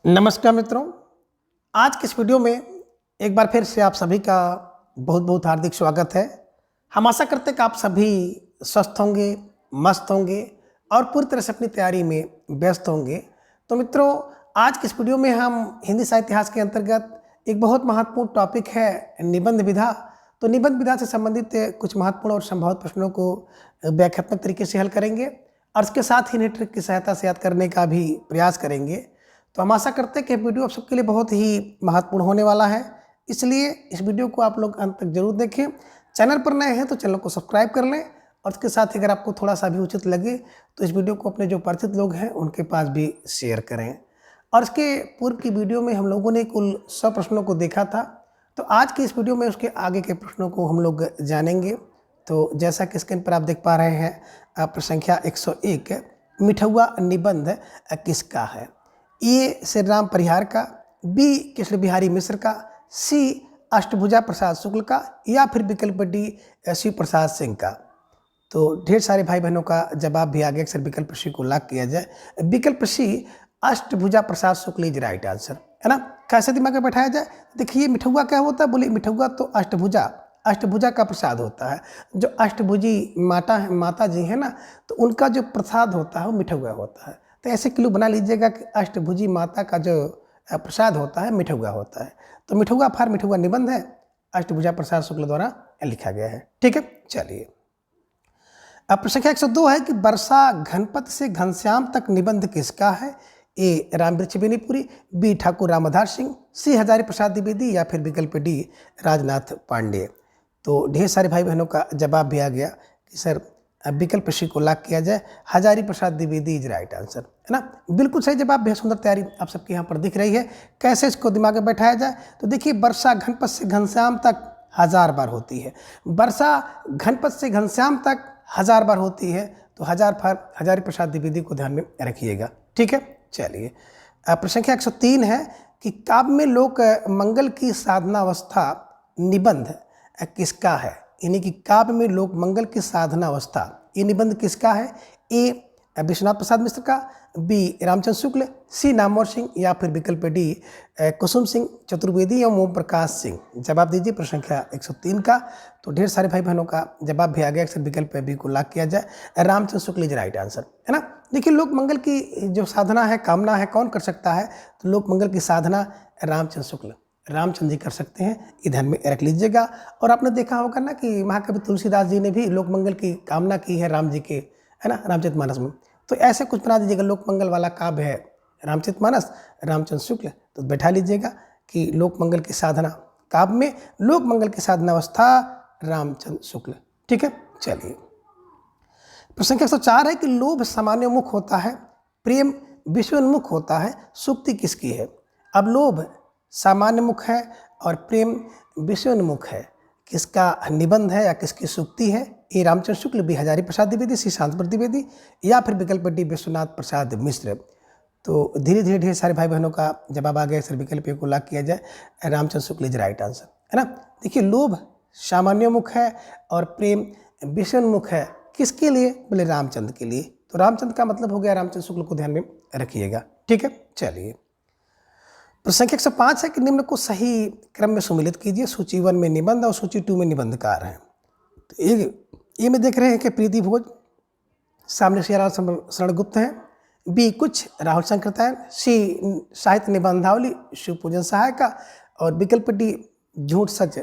नमस्कार मित्रों, आज के इस वीडियो में एक बार फिर से आप सभी का बहुत बहुत हार्दिक स्वागत है। हम आशा करते हैं कि आप सभी स्वस्थ होंगे, मस्त होंगे और पूरी तरह से अपनी तैयारी में व्यस्त होंगे। तो मित्रों, आज के इस वीडियो में हम हिंदी साहित्य इतिहास के अंतर्गत एक बहुत महत्वपूर्ण टॉपिक है निबंध विधा। तो निबंध विधा से संबंधित कुछ महत्वपूर्ण और संभावित प्रश्नों को व्याख्यात्मक तरीके से हल करेंगे और इसके साथ ही नेट ट्रिक की सहायता से याद करने का भी प्रयास करेंगे। तो हम आशा करते हैं कि वीडियो आप सबके लिए बहुत ही महत्वपूर्ण होने वाला है, इसलिए इस वीडियो को आप लोग अंत तक जरूर देखें। चैनल पर नए हैं तो चैनल को सब्सक्राइब कर लें और इसके साथ ही अगर आपको थोड़ा सा भी उचित लगे तो इस वीडियो को अपने जो परिचित लोग हैं उनके पास भी शेयर करें। और इसके पूर्व की वीडियो में हम लोगों ने कुल 100 प्रश्नों को देखा था, तो आज की इस वीडियो में उसके आगे के प्रश्नों को हम लोग जानेंगे। तो जैसा कि स्क्रीन पर आप देख पा रहे हैं, प्रश्न संख्या 101 मिठुआ निबंध किसका है? ए श्री राम परिहार का, बी कृष्ण बिहारी मिश्र का, सी अष्टभुजा प्रसाद शुक्ल का, या फिर विकल्प डी शिव प्रसाद सिंह का। तो ढेर सारे भाई बहनों का जवाब भी आ गया। अक्सर विकल्प सी को लॉक किया जाए। विकल्प सी अष्टभुजा प्रसाद शुक्ल इज राइट आंसर, है ना। कैसे दिमाग में बैठाया जाए? देखिए, मिठुआ क्या होता है? बोले मिठुआ तो अष्टभुजा का प्रसाद होता है। जो अष्टभुजी माता जी है ना, तो उनका जो प्रसाद होता है वो मिठुआ होता है। तो ऐसे क्लू बना लीजिएगा कि अष्टभुजी माता का जो प्रसाद होता है मिठुआ होता है। तो मिठुआ फार मिठुआ निबंध है, अष्टभुजा प्रसाद शुक्ल द्वारा लिखा गया है। ठीक है, चलिए। अब प्रश्न संख्या 102 है कि वर्षा घनपत से घनश्याम तक निबंध किसका है? ए रामवृक्ष बेनीपुरी, बी ठाकुर रामधार सिंह, सी हजारी प्रसाद द्विवेदी, या फिर विकल्प डी राजनाथ पांडे। तो ढेर सारे भाई बहनों का जवाब भी आ गया कि सर विकल्प सी को लॉक किया जाए, Hazari Prasad Dwivedi is right answer, है ना। बिल्कुल सही जवाब, बेहद सुंदर तैयारी आप सबके यहाँ पर दिख रही है। कैसे इसको दिमाग में बैठाया जाए? तो देखिए, वर्षा घनपत से घनश्याम तक 1000 बार होती है। वर्षा घनपत से घनश्याम तक 1000 बार होती है, तो हजारी प्रसाद द्विवेदी को ध्यान में रखिएगा। ठीक है, चलिए। प्रश्न संख्या 103 है कि काव्य में लोक मंगल की साधनावस्था निबंध किसका है? यानी कि काव्य में लोक मंगल की साधना अवस्था, ये निबंध किसका है? ए विश्वनाथ प्रसाद मिश्र का, बी रामचंद्र शुक्ल, सी नामवर सिंह, या फिर विकल्प डी कुसुम सिंह चतुर्वेदी या ओम प्रकाश सिंह। जवाब दीजिए प्रश्न संख्या 103 का। तो ढेर सारे भाई बहनों का जवाब भी आ गया। अक्सर विकल्प बी को लॉक किया जाए, Ramchandra Shukla is right answer, है ना। देखिए, लोक मंगल की जो साधना है, कामना है, कौन कर सकता है? तो लोक मंगल की साधना रामचंद्र जी कर सकते हैं, ये ध्यान में रख लीजिएगा। और आपने देखा होगा ना कि महाकवि तुलसीदास जी ने भी लोक मंगल की कामना की है राम जी के, है ना, रामचरितमानस में। तो ऐसे कुछ बना दीजिएगा, लोक मंगल वाला काव्य है रामचरितमानस, रामचंद्र शुक्ल, तो बैठा लीजिएगा कि लोक मंगल की साधना, काव्य में लोक मंगल की साधना अवस्था रामचंद्र शुक्ल। ठीक है, चलिए। प्रश्न संख्या 104 है कि लोभ सामान्योन्मुख होता है, प्रेम विश्वोन्मुख होता है, सूक्ति किसकी है? अब लोभ सामान्य मुख है और प्रेम विश्वोन्मुख है, किसका निबंध है या किसकी सूक्ति है? ए रामचंद्र शुक्ल, बी हजारी प्रसाद द्विवेदी, सी शांतप्रसाद द्विवेदी, या फिर विकल्प डी विश्वनाथ प्रसाद मिश्र। तो धीरे धीरे ढेर सारे भाई बहनों का जवाब आ गया। सर विकल्प को लॉक किया जाए, Ramchandra Shukla is right answer, है ना। देखिए, लोभ सामान्योन्मुख है और प्रेम विश्वोन्मुख है, किसके लिए? बोले रामचंद्र के लिए। तो रामचंद्र का मतलब हो गया रामचंद्र शुक्ल को ध्यान में रखिएगा। ठीक है, चलिए। प्रश्न संख्या 105 है कि निम्न को सही क्रम में सुमिलित कीजिए। सूची 1 में निबंध और सूची 2 में निबंधकार हैं। तो ये में देख रहे हैं कि प्रीति भोज, सामने सियाराम शरण गुप्त हैं, बी कुछ राहुल शंकरतायन, सी साहित्य निबंधावली शिव पूजन सहाय का, और विकल्प डी झूठ सच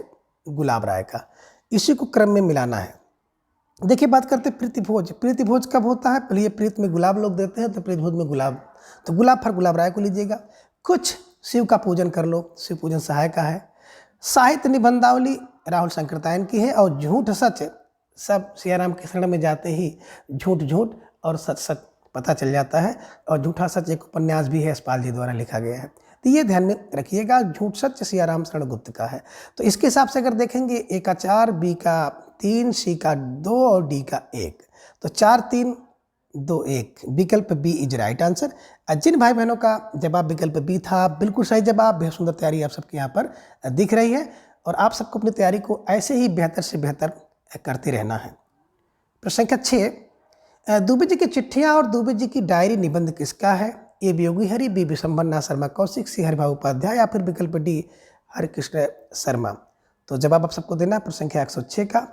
गुलाब राय का। इसी को क्रम में मिलाना है। देखिए, बात करते प्रीति भोज। प्रीति भोज कब होता है? पहले ये प्रीत में गुलाब लोग देते हैं, तो प्रीति भोज में गुलाब, तो गुलाब फर गुलाब राय को लीजिएगा। कुछ शिव का पूजन कर लो, शिव पूजन सहाय का है। साहित्य निबंधावली राहुल शंकरतायन की है। और झूठ सच, सब सियाराम के शरण में जाते ही झूठ झूठ और सच सच पता चल जाता है। और झूठा सच एक उपन्यास भी है, यशपाल जी द्वारा लिखा गया है। तो ये ध्यान में रखिएगा, झूठ सच सियाराम शरण गुप्त का है। तो इसके हिसाब से अगर देखेंगे, ए का 4, बी का 3, सी का 2 और डी का 1। तो 4 3 2 1, विकल्प बी इज राइट आंसर। जिन भाई बहनों का जवाब विकल्प बी था, बिल्कुल सही जवाब। बेहद सुंदर तैयारी आप सबके यहाँ पर दिख रही है और आप सबको अपनी तैयारी को ऐसे ही बेहतर से बेहतर करते रहना है। प्रश्न संख्या 6, दुबे जी की चिट्ठियाँ और दुबे जी की डायरी निबंध किसका है? ए वियोगी हरि, बी विशंभर नाथ शर्मा कौशिक, सी हरिभाऊ उपाध्याय या फिर विकल्प डी हरिकृष्ण शर्मा। तो जवाब आप सबको देना है प्रश्न संख्या 106 का।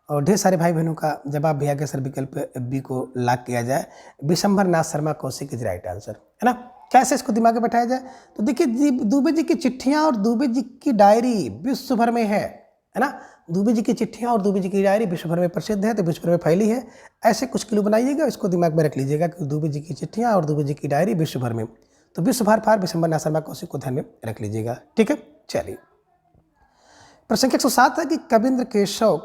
और ढेर सारे भाई बहनों का जवाब भी आ गया सर, विकल्प बी को लॉक किया जाए, Vishambhar Nath Sharma Kaushik is right answer, है ना। कैसे इसको दिमाग में बैठाया जाए, तो देखिए दुबे जी की चिट्ठियाँ और दुबे जी की डायरी विश्व भर में है ना। दुबे जी की चिट्ठियाँ और दुबे जी की डायरी विश्व भर में प्रसिद्ध है, तो विश्व भर में फैली है। ऐसे कुछ क्लू बनाइएगा, इसको दिमाग में रख लीजिएगा कि दुबे जी की चिट्ठियाँ और दुबे जी की डायरी विश्व भर में, तो विश्व भर फार विशंभर नाथ शर्मा कौशिक को ध्यान में रख लीजिएगा, ठीक है। चलिए प्रश्न 107 है कि कविंद्र केशव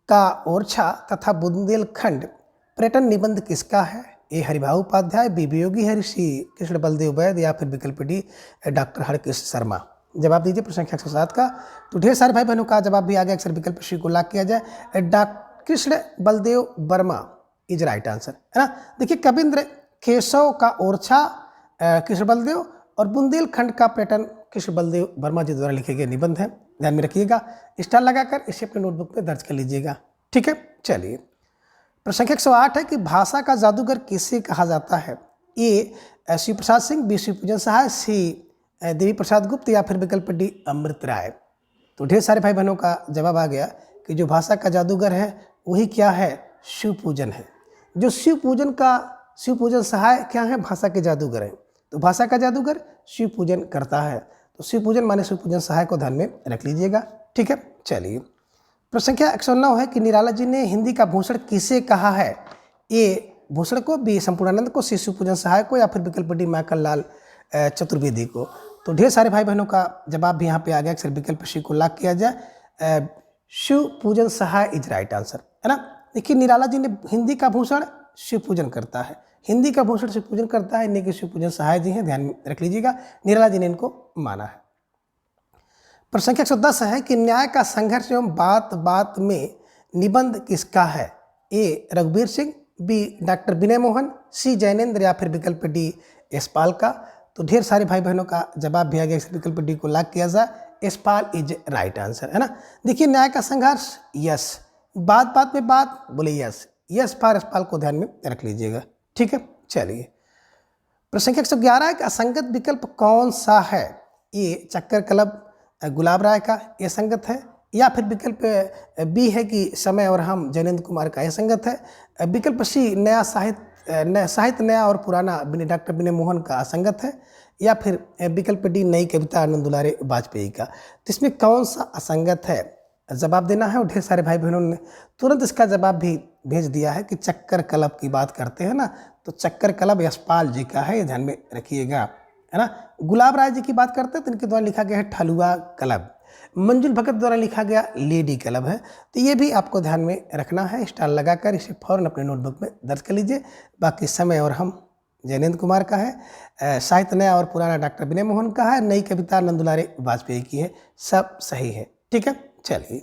का ओरछा तथा बुंदेलखंड पर्यटन निबंध किसका है। ए हरिभाऊ उपाध्याय, बी वियोगी हरि, सी कृष्ण बलदेव वैद या फिर विकल्प डी डॉक्टर हरकृष्ण शर्मा। जवाब दीजिए प्रश्न 107 का। तो ढेर सारे भाई बहनों का जवाब भी आ गया, अक्सर विकल्प सी को लॉक किया जाए, doctor Krishna Baldev Verma is right answer, है ना। देखिए कविंद्र केशव का ओरछा कृष्ण बलदेव और बुंदेलखंड का पर्यटन कृष्ण बलदेव वर्मा जी द्वारा लिखे गए निबंध हैं, ध्यान में रखिएगा। स्टार लगाकर इसे अपने नोटबुक में दर्ज कर लीजिएगा, ठीक है। चलिए प्रश्न 108 है कि भाषा का जादूगर किसे कहा जाता है। ए शिव प्रसाद सिंह, बी शिवपूजन सहाय, सी देवी प्रसाद गुप्त या फिर विकल्प डी अमृत राय। तो ढेर सारे भाई बहनों का जवाब आ गया कि जो भाषा का जादूगर है वही क्या है, शिवपूजन है। जो शिवपूजन सहाय क्या है, भाषा के जादूगर हैं। तो भाषा का जादूगर शिवपूजन करता है, तो शिवपूजन माने शिवपूजन सहाय को ध्यान में रख लीजिएगा, ठीक है। चलिए प्रश्न संख्या 109 है कि निराला जी ने हिंदी का भूषण किसे कहा है। ए भूषण को, बी संपूर्णानंद को, सी शिवपूजन सहाय को या फिर विकल्प डी माखन लाल चतुर्वेदी को। तो ढेर सारे भाई बहनों का जवाब भी यहाँ पे आ गया, अक्सर विकल्प सी को लॉक किया जाए, शिवपूजन सहाय इज राइट आंसर, है ना। देखिए निराला जी ने हिंदी का भूषण शिवपूजन करता है, हिंदी का भूषण शिवपूजन करता है, इन्हीं के शिवपूजन सहाय जी हैं, ध्यान में रख लीजिएगा। निराला जी ने इनको माना है। प्रश्न संख्या 110 है कि न्याय का संघर्ष एवं बात बात में निबंध किसका है। ए रघुवीर सिंह, बी डॉक्टर विनय मोहन, सी जैनेन्द्र या फिर विकल्प डी यशपाल का। तो ढेर सारे भाई बहनों का जवाब भी आ गया, विकल्प डी को लॉक किया जाए, यशपाल इज राइट आंसर, है ना। देखिए न्याय का संघर्ष यस, बात बात में बात बोले यस, यस फॉर यशपाल को ध्यान में रख लीजिएगा, ठीक है। चलिए प्रश्न संख्या 111 है कि असंगत विकल्प कौन सा है। ए चक्कर क्लब गुलाब राय का, यह संगत है, या फिर विकल्प बी है कि समय और हम जैनेन्द्र कुमार का, यह संगत है। विकल्प सी नया साहित्य नया और पुराना डॉक्टर विनय मोहन का असंगत है, या फिर विकल्प डी नई कविता आनंद दुलारे वाजपेयी का। तो इसमें कौन सा असंगत है, जवाब देना है। और ढेर सारे भाई बहनों ने तुरंत इसका जवाब भी भेज दिया है कि चक्कर क्लब की बात करते हैं ना, तो चक्कर क्लब यशपाल जी का है, ये ध्यान में रखिएगा, है ना। गुलाब राय जी की बात करते हैं तो इनके द्वारा लिखा गया है ठलुआ क्लब, मंजुल भगत द्वारा लिखा गया लेडी क्लब है। तो ये भी आपको ध्यान में रखना है, स्टार लगाकर इसे फौरन अपने नोटबुक में दर्ज कर लीजिए। बाकी समय और हम जैनेन्द्र कुमार का है, साहित्य नया और पुराना डॉक्टर विनय मोहन का है, नई कविता आनंद दुलारे वाजपेयी की है, सब सही है, ठीक है। चलिए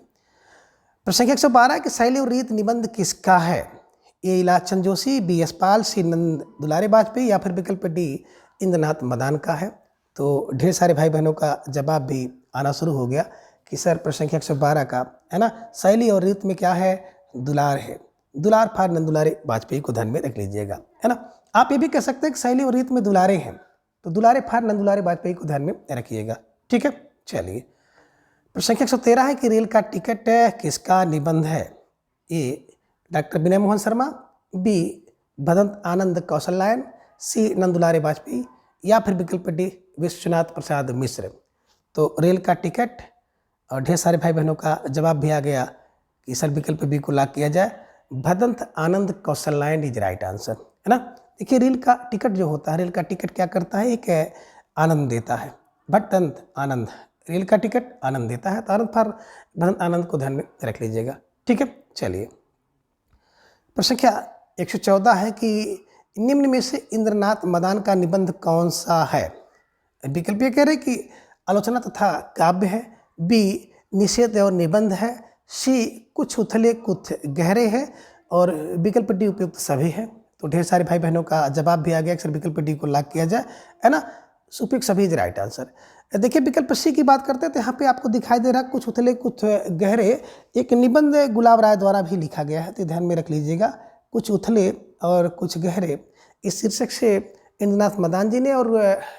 प्रश्न 112 है कि शैली और रीत निबंध किसका है। ए इलाचंद जोशी, बी यशपाल, सी नंद दुलारे वाजपेयी या फिर विकल्प डी इंद्रनाथ मदान का है। तो ढेर सारे भाई बहनों का जवाब भी आना शुरू हो गया कि सर प्रश्न संख्या 112 का, है ना, शैली और रीत में क्या है, दुलार है, दुलार फार नंद दुलारे वाजपेयी को ध्यान में रख लीजिएगा, है ना। आप ये भी कह सकते हैं कि शैली और रीत में दुलारे हैं, तो दुलारे फार नंद दुलारे वाजपेयी को ध्यान में रखिएगा, ठीक है। चलिए प्रश्न संख्या 113 है कि रेल का टिकट किसका निबंध है। ए डॉक्टर विनय मोहन शर्मा, बी भदंत आनंद कौशल्यायन, सी नंदुलारे वाजपेयी या फिर विकल्प डी विश्वनाथ प्रसाद मिश्र। तो रेल का टिकट, और ढेर सारे भाई बहनों का जवाब भी आ गया कि सर विकल्प बी को लॉक किया जाए, Bhadant Anand Kausalyayan is right answer, है ना। देखिए रेल का टिकट जो होता है, रेल का टिकट क्या करता है, एक आनंद देता है, भदंत आनंद, रेल का टिकट आनंद देता है, तो आनंद फॉर भदंत आनंद को ध्यान में रख लीजिएगा, ठीक है। चलिए प्रश्न संख्या 114 है कि निम्न में से इंद्रनाथ मदान का निबंध कौन सा है। विकल्प ये कह रहे कि आलोचना तथा काव्य है, बी निषेध और निबंध है, सी कुछ उथले कुछ गहरे है, और विकल्प डी उपयुक्त सभी है। तो ढेर सारे भाई बहनों का जवाब भी आ गया, अक्सर विकल्प डी को लॉक किया जाए, है ना, उपयुक्त सभी इज राइट आंसर। देखिए विकल्प सी की बात करते हैं तो यहाँ पे आपको दिखाई दे रहा है कुछ उथले कुछ गहरे, एक निबंध गुलाब राय द्वारा भी लिखा गया है, तो ध्यान में रख लीजिएगा, कुछ उथले और कुछ गहरे, इस शीर्षक से इंद्रनाथ मदान जी ने और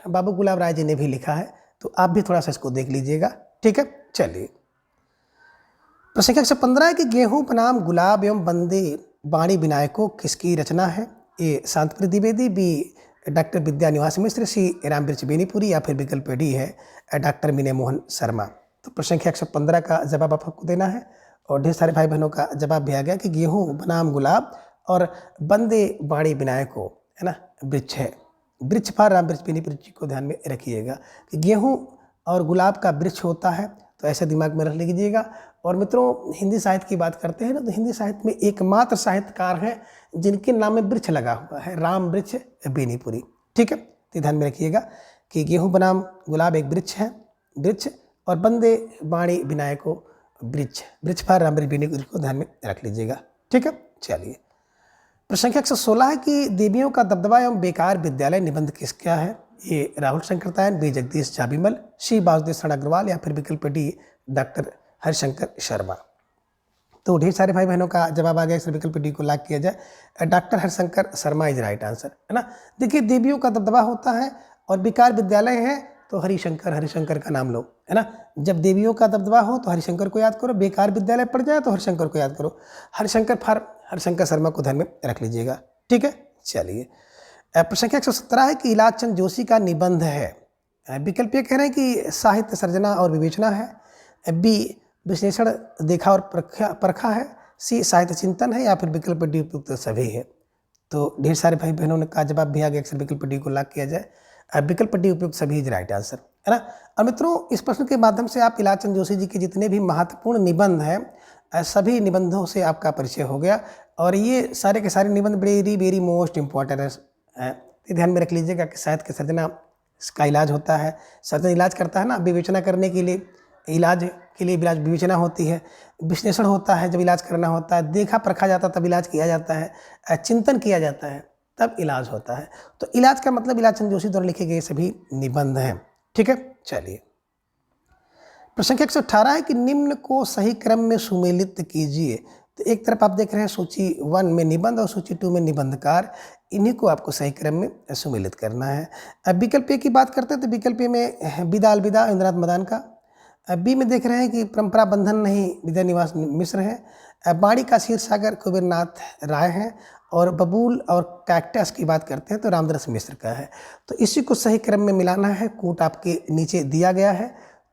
बाबू गुलाब राय जी ने भी लिखा है, तो आप भी थोड़ा सा इसको देख लीजिएगा। ठीक है, चलिए। प्रश्न संख्या 115 है कि गेहूं बनाम गुलाब एवं बंदे बाणी विनायको किसकी रचना है? ए शांतप्रिय द्विवेदी, बी डॉक्टर विद्या निवास मिश्र, सी रामवृक्ष बेनीपुरी, या फिर विकल्प डी है डॉक्टर विनय मोहन शर्मा। तो प्रश्न संख्या 115 का जवाब आपको देना है और ढेर सारे भाई बहनों का जवाब भी आ गया कि गेहूं बनाम गुलाब और बंदे बाणी विनायको, है ना, वृक्ष है। वृक्ष पर रामवृक्ष बेनीपुरी जी को ध्यान में रखिएगा कि गेहूं और गुलाब का वृक्ष होता है, तो ऐसे दिमाग में रख लीजिएगा। और मित्रों, हिंदी साहित्य की बात करते हैं ना, तो हिंदी साहित्य में एकमात्र साहित्यकार हैं जिनके नाम में वृक्ष लगा हुआ है, रामवृक्ष बेनीपुरी। ठीक है, तो ध्यान में रखिएगा कि गेहूं बनाम गुलाब एक वृक्ष है, वृक्ष, और बंदे बाणी विनायको वृक्ष, वृक्ष पर रामवृक्ष बेनीपुरी को ध्यान में रख लीजिएगा। ठीक है, चलिए। प्रश्न संख्या 116 है कि देवियों का दबदबा एवं बेकार विद्यालय निबंध किसका है? ए राहुल शंकरतायन, बी जगदीश झाबीमल, सी वासुदेव शरण अग्रवाल, या फिर विकल्प डी डॉक्टर हरिशंकर शर्मा। तो ढेर सारे भाई बहनों का जवाब आ गया, इस विकल्प डी को लॉक किया जाए। Doctor Harishankar Sharma is right answer, है ना। देखिए, देवियों का दबदबा होता है और बेकार विद्यालय है, तो हरिशंकर का नाम लो, है ना। जब देवियों का दबदबा हो तो हरिशंकर को याद करो, बेकार विद्यालय पड़ जाए तो हरिशंकर को याद करो। हरिशंकर शर्मा को ध्यान में रख लीजिएगा। ठीक है, चलिए। प्रश्न संख्या 117 है कि इलाज चंद जोशी का निबंध है। विकल्प ये कह रहे हैं कि साहित्य सर्जना और विवेचना है, बी विश्लेषण देखा और परखा है, सी साहित्य चिंतन है, या फिर विकल्प डी उपयुक्त सभी है। तो ढेर सारे भाई बहनों ने का जवाब भी आ गया, अक्सर विकल्प डी को लॉक किया जाए। विकल्प डी उपयुक्त सभी इज राइट आंसर, है ना। और मित्रों, इस प्रश्न के माध्यम से आप इलाज चंद जोशी जी के जितने भी महत्वपूर्ण निबंध हैं, सभी निबंधों से आपका परिचय हो गया, और ये सारे के सारे निबंध वेरी वेरी मोस्ट इम्पॉर्टेंट है। ध्यान में रख लीजिएगा कि साहित्य के सर्जना का इलाज होता है, सर्जन इलाज करता है ना, विवेचना करने के लिए, इलाज के लिए इलाज विवेचना होती है, विश्लेषण होता है जब इलाज करना होता है, देखा परखा जाता है तब इलाज किया जाता है, चिंतन किया जाता है तब इलाज होता है। तो इलाज का मतलब इलाज चंद जोशी द्वारा लिखे गए सभी निबंध हैं। ठीक है, चलिए। प्रश्न संख्या 118 है कि निम्न को सही क्रम में सुमेलित कीजिए। तो एक तरफ आप देख रहे हैं सूची 1 में निबंध और सूची 2 में निबंधकार, इन्हीं को आपको सही क्रम में सुमेलित करना है। अब विकल्प ए की बात करते हैं तो विकल्प ए में विदा अलविदा इंद्रनाथ मदान का, बी में देख रहे हैं कि परंपरा बंधन नहीं विद्या निवास मिश्र है, बाणी का क्षीर सागर कुबेरनाथ राय है, और बबूल और कैक्टस की बात करते हैं तो रामदास मिश्र का है। तो इसी को सही क्रम में मिलाना है, कूट आपके नीचे दिया गया है।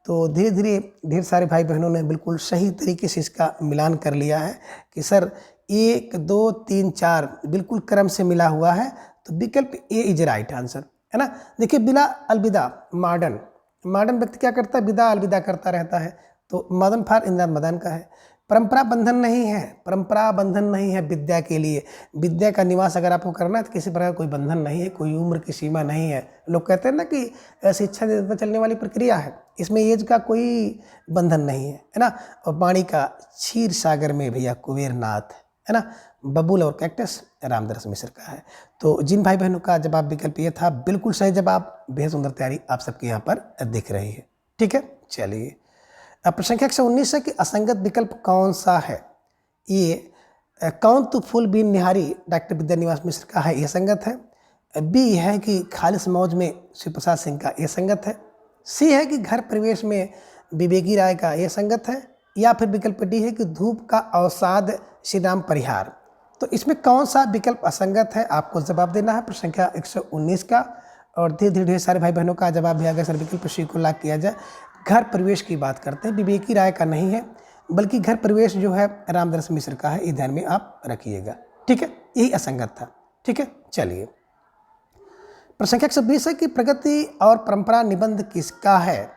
तो धीरे धीरे ढेर सारे भाई बहनों ने बिल्कुल सही तरीके से इसका मिलान कर लिया है कि सर 1 2 3 4 बिल्कुल क्रम से मिला हुआ है, तो विकल्प ए इज राइट आंसर, है ना। देखिए, बिला अलविदा मॉडर्न व्यक्ति क्या करता है, विदा अलविदा करता रहता है, तो मदन फार इंद्रनाथ मदान का है। परंपरा बंधन नहीं है विद्या के लिए, विद्या का निवास अगर आपको करना है तो किसी प्रकार कोई बंधन नहीं है, कोई उम्र की सीमा नहीं है। लोग कहते हैं ना कि शिक्षा देते चलने वाली प्रक्रिया है, इसमें एज का कोई बंधन नहीं है ना। और बाणी का क्षीर सागर में भैया कुबेरनाथ, है ना। बबूल और कैक्टस रामदास मिश्र का है। तो जिन भाई बहनों का जवाब विकल्प ये था, बिल्कुल सही जवाब, बेहद सुंदर तैयारी आप सबके यहाँ पर दिख रही है। ठीक है, चलिए। अब प्रश्न संख्या 119 है कि असंगत विकल्प कौन सा है? ये कौन तू फूल बीन निहारी डॉक्टर विद्या निवास मिश्र का है, ये संगत है। बी है कि खालिस मौज में शिव प्रसाद सिंह का, ये संगत है। सी है कि घर प्रवेश में विवेकी राय का, ये संगत है। या फिर विकल्प डी है कि धूप का अवसाद श्री राम परिहार। तो इसमें कौन सा विकल्प असंगत है, आपको जवाब देना है प्रश्न संख्या 119 का। और धीरे धीरे ढेर सारे भाई बहनों का जवाब भी आ गया, सर विकल्प सी को लॉक किया जाए। घर प्रवेश की बात करते हैं, विवेकी राय का नहीं है, बल्कि घर प्रवेश जो है रामदास मिश्र का है, ये ध्यान में आप रखिएगा। ठीक है, यही असंगत था। ठीक है, चलिए। प्रश्न संख्या 120 है कि प्रगति और परंपरा निबंध किसका है?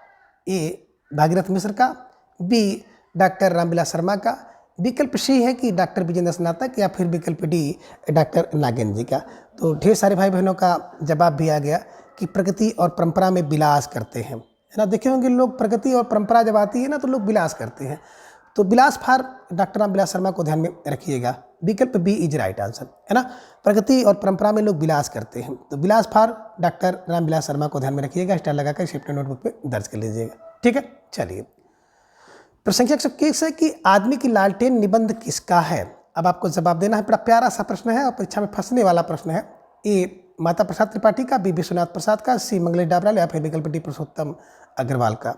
ए भागीरथ मिश्र का, बी डॉक्टर रामविलास शर्मा का, विकल्प सी है कि डॉक्टर विजेंद्र स्नातक, या फिर विकल्प डी डॉक्टर नागेंद्र जी का। तो ढेर सारे भाई बहनों का जवाब भी आ गया कि प्रगति और परंपरा में विलास करते हैं, है ना। देखे होंगे लोग, प्रगति और परंपरा जब आती है ना तो लोग विलास करते हैं। तो विलास फार डॉक्टर रामविलास शर्मा को ध्यान में रखिएगा, विकल्प बी इज राइट आंसर, है ना। प्रगति और परंपरा में लोग विलास करते हैं, तो विलास फार डॉक्टर रामविलास शर्मा को ध्यान में रखिएगा, स्टार लगाकर सेफ्टी नोटबुक पे दर्ज कर लीजिएगा। ठीक है, चलिए। प्रश्न संख्या 121 है कि आदमी की लालटेन निबंध किसका है? अब आपको जवाब देना है, बड़ा प्यारा सा प्रश्न है और परीक्षा में फंसने वाला प्रश्न है। ए माता प्रसाद त्रिपाठी का, बी विश्वनाथ प्रसाद का, सी मंगलेश डाबराल या फिर विकल्प डी पुरुषोत्तम अग्रवाल का।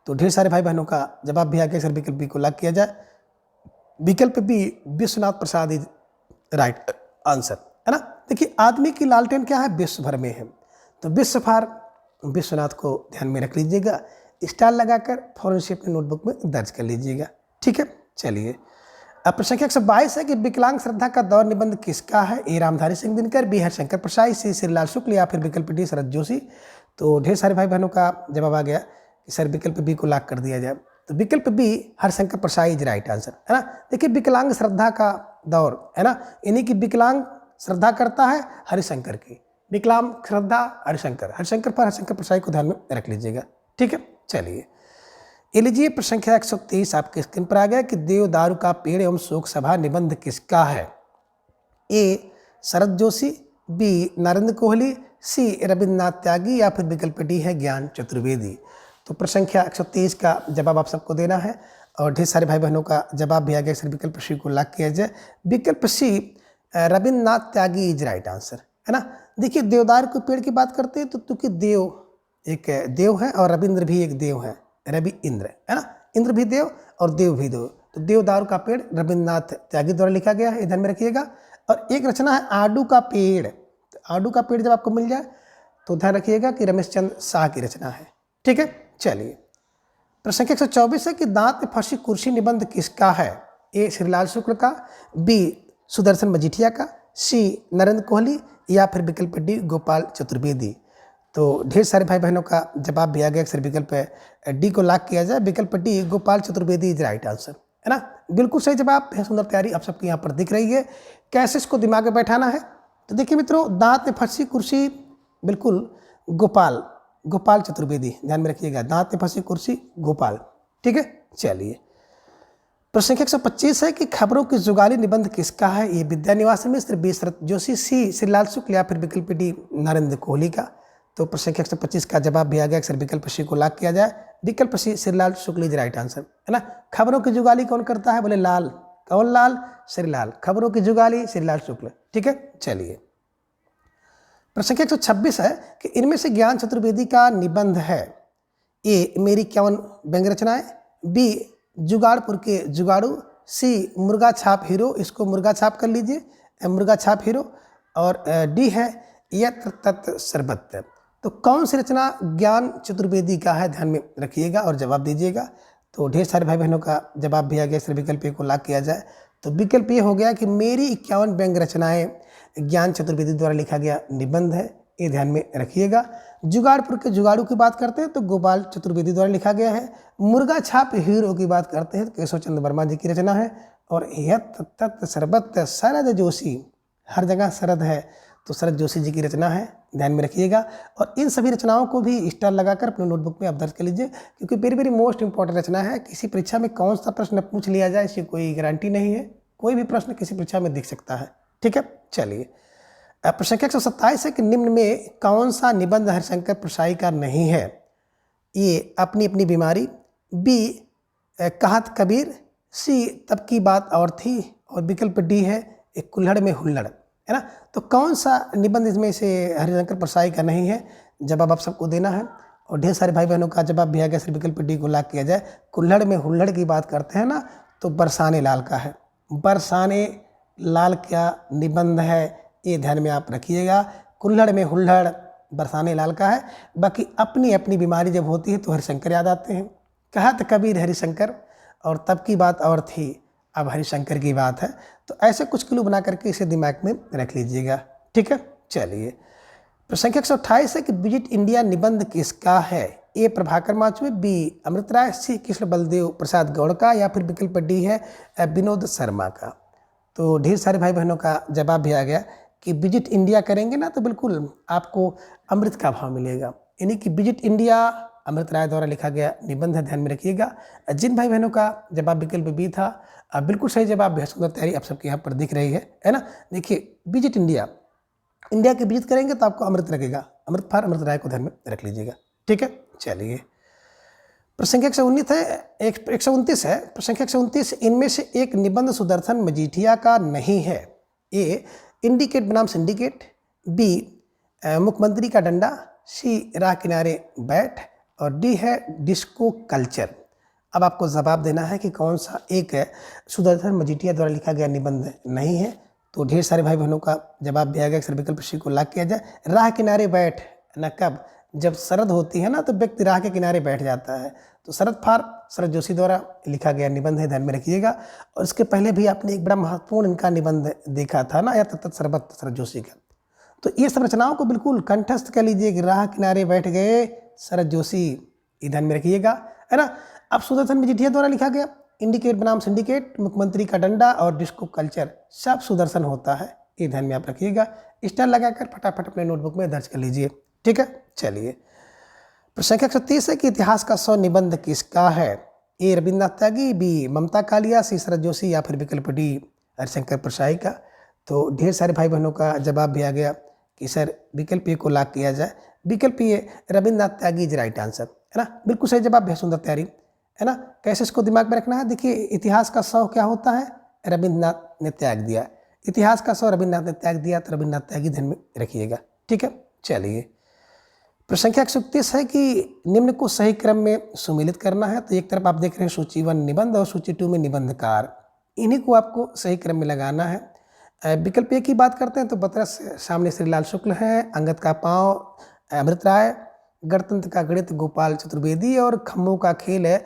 तो ढेर सारे भाई बहनों का जवाब भी आ गया। सर विकल्प बी को लॉक किया जाए। विकल्प B Vishwanath Prasad is right answer, है ना। देखिए आदमी की लालटेन क्या है, विश्व भर में है, तो विश्व भर विश्वनाथ को ध्यान में रख लीजिएगा, स्टार लगाकर फौरन से अपने नोटबुक में दर्ज कर लीजिएगा। ठीक है, चलिए अब प्रश्न संख्या 122 है कि विकलांग श्रद्धा का दौर निबंध किसका है। ए रामधारी सिंह दिनकर, बी हरिशंकर प्रसाई, सी श्रीलाल शुक्ल या फिर विकल्प डी शरद जोशी। तो ढेर सारे भाई बहनों का जवाब आ गया कि सर विकल्प बी को लॉक कर दिया जाए। तो विकल्प B Harishankar Parsai is right answer, है ना। देखिए विकलांग श्रद्धा का दौर, है ना, यानी कि विकलांग श्रद्धा करता है हरिशंकर की, विकलांग श्रद्धा हरिशंकर, हरिशंकर पर हरिशंकर प्रसाई को ध्यान में रख लीजिएगा। ठीक है, चलिए ये लीजिए प्रश्न संख्या 123 आपके स्क्रीन पर आ गया कि देवदारू का पेड़ एवं शोक सभा निबंध किसका है। ए शरद जोशी, बी नरेंद्र कोहली, सी रविन्द्रनाथ त्यागी या फिर विकल्प डी है ज्ञान चतुर्वेदी। तो प्रश्न संख्या 123 का जवाब आप सबको देना है और ढेर सारे भाई बहनों का जवाब भी आ गया। सर विकल्प सी को लॉक किया जाए। विकल्प सी Rabindranath Tyagi is right answer, है ना। देखिए देवदार के पेड़ की बात करते हैं तो क्योंकि देव एक देव है और रविंद्र भी एक देव है, रवि इंद्र, है ना, इंद्र भी देव और देव भी देव। तो देवदारू का पेड़ रविन्द्रनाथ त्यागी द्वारा लिखा गया है, ध्यान में रखिएगा। और एक रचना है आडू का पेड़। तो आडू का पेड़ जब आपको मिल जाए तो ध्यान रखिएगा कि रमेश चंद्र शाह की रचना है। ठीक है, चलिए प्रश्न संख्या 124 है कि दांत में फंसी कुर्सी निबंध किसका है। ए श्रीलाल शुक्ल का, बी सुदर्शन मजीठिया का, सी नरेंद्र कोहली या फिर विकल्प डी गोपाल चतुर्वेदी। तो ढेर सारे भाई बहनों का जवाब भी आ गया। सर विकल्प डी को लॉक किया जाए। विकल्प D Gopal Chaturvedi is right answer, है ना, बिल्कुल सही जवाब है। सुंदर तैयारी आप सबकी यहाँ पर दिख रही है। कैसे इसको दिमाग में बैठाना है, तो देखिए मित्रों दांत में फंसी कुर्सी बिल्कुल गोपाल चतुर्वेदी, ध्यान में रखिएगा, दांत में फंसी कुर्सी गोपाल। ठीक है, चलिए प्रश्न संख्या 125 है कि खबरों की जुगाली निबंध किसका है। ये विद्यानिवास मिश्र, बी शरद जोशी, सी श्रीलाल शुक्ल या फिर विकल्प डी नरेंद्र कोहली का। तो प्रश्न संख्या 125 का जवाब भी आ गया। सर विकल्प सी को लॉक किया जाए। विकल्प सी Shrilal Shukla is right answer, है ना। खबरों की जुगाली कौन करता है, बोले लाल, कौन लाल, श्रीलाल। खबरों की जुगाली श्रीलाल शुक्ल। ठीक है, चलिए प्रश्न संख्या 126 है कि इनमें से ज्ञान चतुर्वेदी का निबंध है। ए मेरी 51 व्यंग्य रचनाएं, बी जुगाड़पुर के जुगाड़ू, सी मुर्गा छाप हीरो, इसको मुर्गा छाप कर लीजिए, मुर्गा छाप हीरो, और डी है यत्र तत्र सर्वत्र। तो कौन सी रचना ज्ञान चतुर्वेदी का है, ध्यान में रखिएगा और जवाब दीजिएगा। तो ढेर सारे भाई बहनों का जवाब भी आ गया। सर विकल्प ए को लॉक किया जाए। तो विकल्प ये हो गया कि मेरी 51 व्यंग्य रचनाएं ज्ञान चतुर्वेदी द्वारा लिखा गया निबंध है, ये ध्यान में रखिएगा। जुगाड़पुर के जुगाड़ू की बात करते हैं तो गोपाल चतुर्वेदी द्वारा लिखा गया है। मुर्गा छाप हीरो की बात करते हैं तो केशव चंद्र वर्मा जी की रचना है। और यत्र तत्र सर्वत्र शरद जोशी, हर जगह शरद है तो शरद जोशी जी की रचना है, ध्यान में रखिएगा। और इन सभी रचनाओं को भी स्टार लगाकर अपने नोटबुक में आप दर्ज कर लीजिए, क्योंकि वेरी वेरी मोस्ट इंपॉर्टेंट रचना है। किसी परीक्षा में कौन सा प्रश्न पूछ लिया जाए इसकी कोई गारंटी नहीं है, कोई भी प्रश्न किसी परीक्षा में दिख सकता है। ठीक है, चलिए प्रश्न संख्या 127 है कि निम्न में कौन सा निबंध हरिशंकर प्रसाई का नहीं है। ये अपनी अपनी बीमारी, बी कहत कबीर, सी तब की बात और थी, और विकल्प डी है एक कुल्हड़ में हुल्लड़, है ना। तो कौन सा निबंध इसमें से हरिशंकर प्रसाई का नहीं है, जवाब आप सबको देना है। और ढेर सारे भाई बहनों का जवाब भी आ गया। सिर्फ विकल्प डी को लॉक किया जाए। कुल्हड़ में हुल्लड़ की बात करते हैं ना, तो बरसाने लाल का है। बरसाने लाल क्या निबंध है, ये ध्यान में आप रखिएगा। कुल्हड़ में हुल्लड़ बरसाने लाल का है। बाकी अपनी अपनी बीमारी जब होती है तो हरिशंकर याद आते हैं। कहत कबीर हरिशंकर, और तब की बात और थी, अब हरिशंकर की बात है। तो ऐसे कुछ क्लू बना करके इसे दिमाग में रख लीजिएगा। ठीक है, चलिए प्रश्न संख्या 128 है कि विजिट इंडिया निबंध किसका है। ए प्रभाकर माचवे, बी अमृत राय, सी कृष्ण बलदेव प्रसाद गौड़ का, या फिर विकल्प डी है विनोद शर्मा का। तो ढेर सारे भाई बहनों का जवाब भी आ गया कि विजिट इंडिया करेंगे ना तो बिल्कुल आपको अमृत का भाव मिलेगा, यानी कि विजिट इंडिया अमृत राय द्वारा लिखा गया निबंध है, ध्यान में रखिएगा। जिन भाई बहनों का जवाब विकल्प बी था, बिल्कुल सही जवाब, बेहद सुंदर तैयारी आप सबके यहाँ पर दिख रही है ना। देखिए विजिट इंडिया, इंडिया की विजिट करेंगे तो आपको अमृत लगेगा, अमृत फार अमृत राय को ध्यान में रख लीजिएगा। ठीक है, चलिए प्रश्न संख्या 129 है 129 है प्रश्न संख्या 129, इनमें से एक निबंध सुदर्शन मजीठिया का नहीं है। ए इंडिकेट बनाम सिंडिकेट, बी मुख्यमंत्री का डंडा, सी राह किनारे बैठ और डी है डिस्को कल्चर। अब आपको जवाब देना है कि कौन सा एक सुदर्शन मजीठिया द्वारा लिखा गया निबंध नहीं है। तो ढेर सारे भाई बहनों का जवाब भी आ गया। अक्सर विकल्प सी को लॉक किया जाए। राह किनारे बैठ न कब, जब शरद होती है ना तो व्यक्ति राह के किनारे बैठ जाता है। तो शरद फार शरद जोशी द्वारा लिखा गया निबंध है, ध्यान में रखिएगा। और इसके पहले भी आपने एक बड़ा महत्वपूर्ण इनका निबंध देखा था ना, या तत्त शरबत शरद जोशी का। तो ये सब रचनाओं को बिल्कुल कंठस्थ कर लीजिए कि राह किनारे बैठ गए शरद जोशी, ये ध्यान में रखिएगा, है ना। अब सुदर्शन मजीठिया द्वारा लिखा गया इंडिकेट बनाम सिंडिकेट, मुख्यमंत्री का डंडा और डिस्को कल्चर, सब सुदर्शन होता है, ये ध्यान में आप रखिएगा। स्टार लगाकर फटाफट अपने नोटबुक में दर्ज कर लीजिए, ठीक है। चलिए, प्रश्न संख्या 130 है कि इतिहास का 100 निबंध किसका है? ए रविन्द्रनाथ त्यागी, बी ममता कालिया, सी शरद जोशी या फिर विकल्प डी हरिशंकर परसाई का। तो ढेर सारे भाई बहनों का जवाब भी आ गया कि सर विकल्प ए को लॉक किया जाए। विकल्प ए Rabindranath Tyagi is right answer, है ना, बिल्कुल सही जवाब है, सुंदर तैयारी, है ना। कैसे इसको दिमाग में रखना है? देखिए, इतिहास का 100 क्या होता है? रविन्द्रनाथ ने त्याग दिया, इतिहास का 100 रविन्द्रनाथ ने त्याग दिया, तो रविन्द्रनाथ त्यागी ध्यान में रखिएगा, ठीक है। चलिए, प्रश्न संख्या 131 है कि निम्न को सही क्रम में सुमेलित करना है। तो एक तरफ आप देख रहे हैं सूची 1 निबंध और सूची 2 में निबंधकार, इन्हीं को आपको सही क्रम में लगाना है। विकल्प ए की बात करते हैं तो बतरस सामने श्रीलाल शुक्ल है, अंगद का पाँव अमृत राय, गणतंत्र का गणित गोपाल चतुर्वेदी और खम्भों का खेल है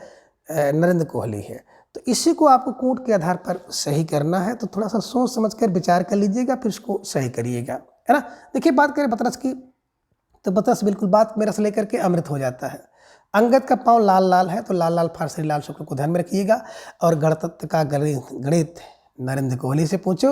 नरेंद्र कोहली है। तो इसी को आपको कोट के आधार पर सही करना है। तो थोड़ा सा सोच समझ कर विचार कर लीजिएगा, फिर इसको सही करिएगा, है ना। देखिए, बात करें बतरस की, तो बतरस बिल्कुल बात में रस लेकर के अमृत हो जाता है। अंगद का पाँव लाल लाल है, तो लाल लाल फारसी लाल शुक्ल को ध्यान में रखिएगा। और गणतंत्र का गणित नरेंद्र कोहली से पूछो,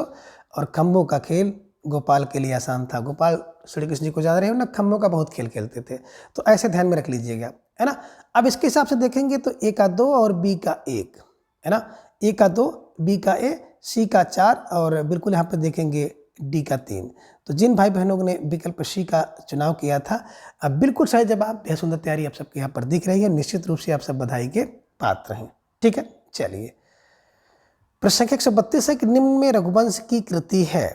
और खम्भों का खेल गोपाल के लिए आसान था। गोपाल श्री कृष्ण जी को जान रहे हो ना, खम्भों का बहुत खेल खेलते थे। तो ऐसे ध्यान में रख लीजिएगा, है ना। अब इसके हिसाब से देखेंगे तो ए का 2 और बी का 1, है ना। ए का 2, बी का ए, सी का 4 और बिल्कुल यहाँ पे देखेंगे डी का 3। तो जिन भाई बहनों ने विकल्प सी का चुनाव किया था, अब बिल्कुल सही जवाब, बेहद सुंदर तैयारी आप सबके यहाँ पर दिख रही है। निश्चित रूप से आप सब बधाई के पात्र हैं, ठीक है। चलिए, प्रश्न संख्या 132 है कि निम्न में रघुवंश की कृति है?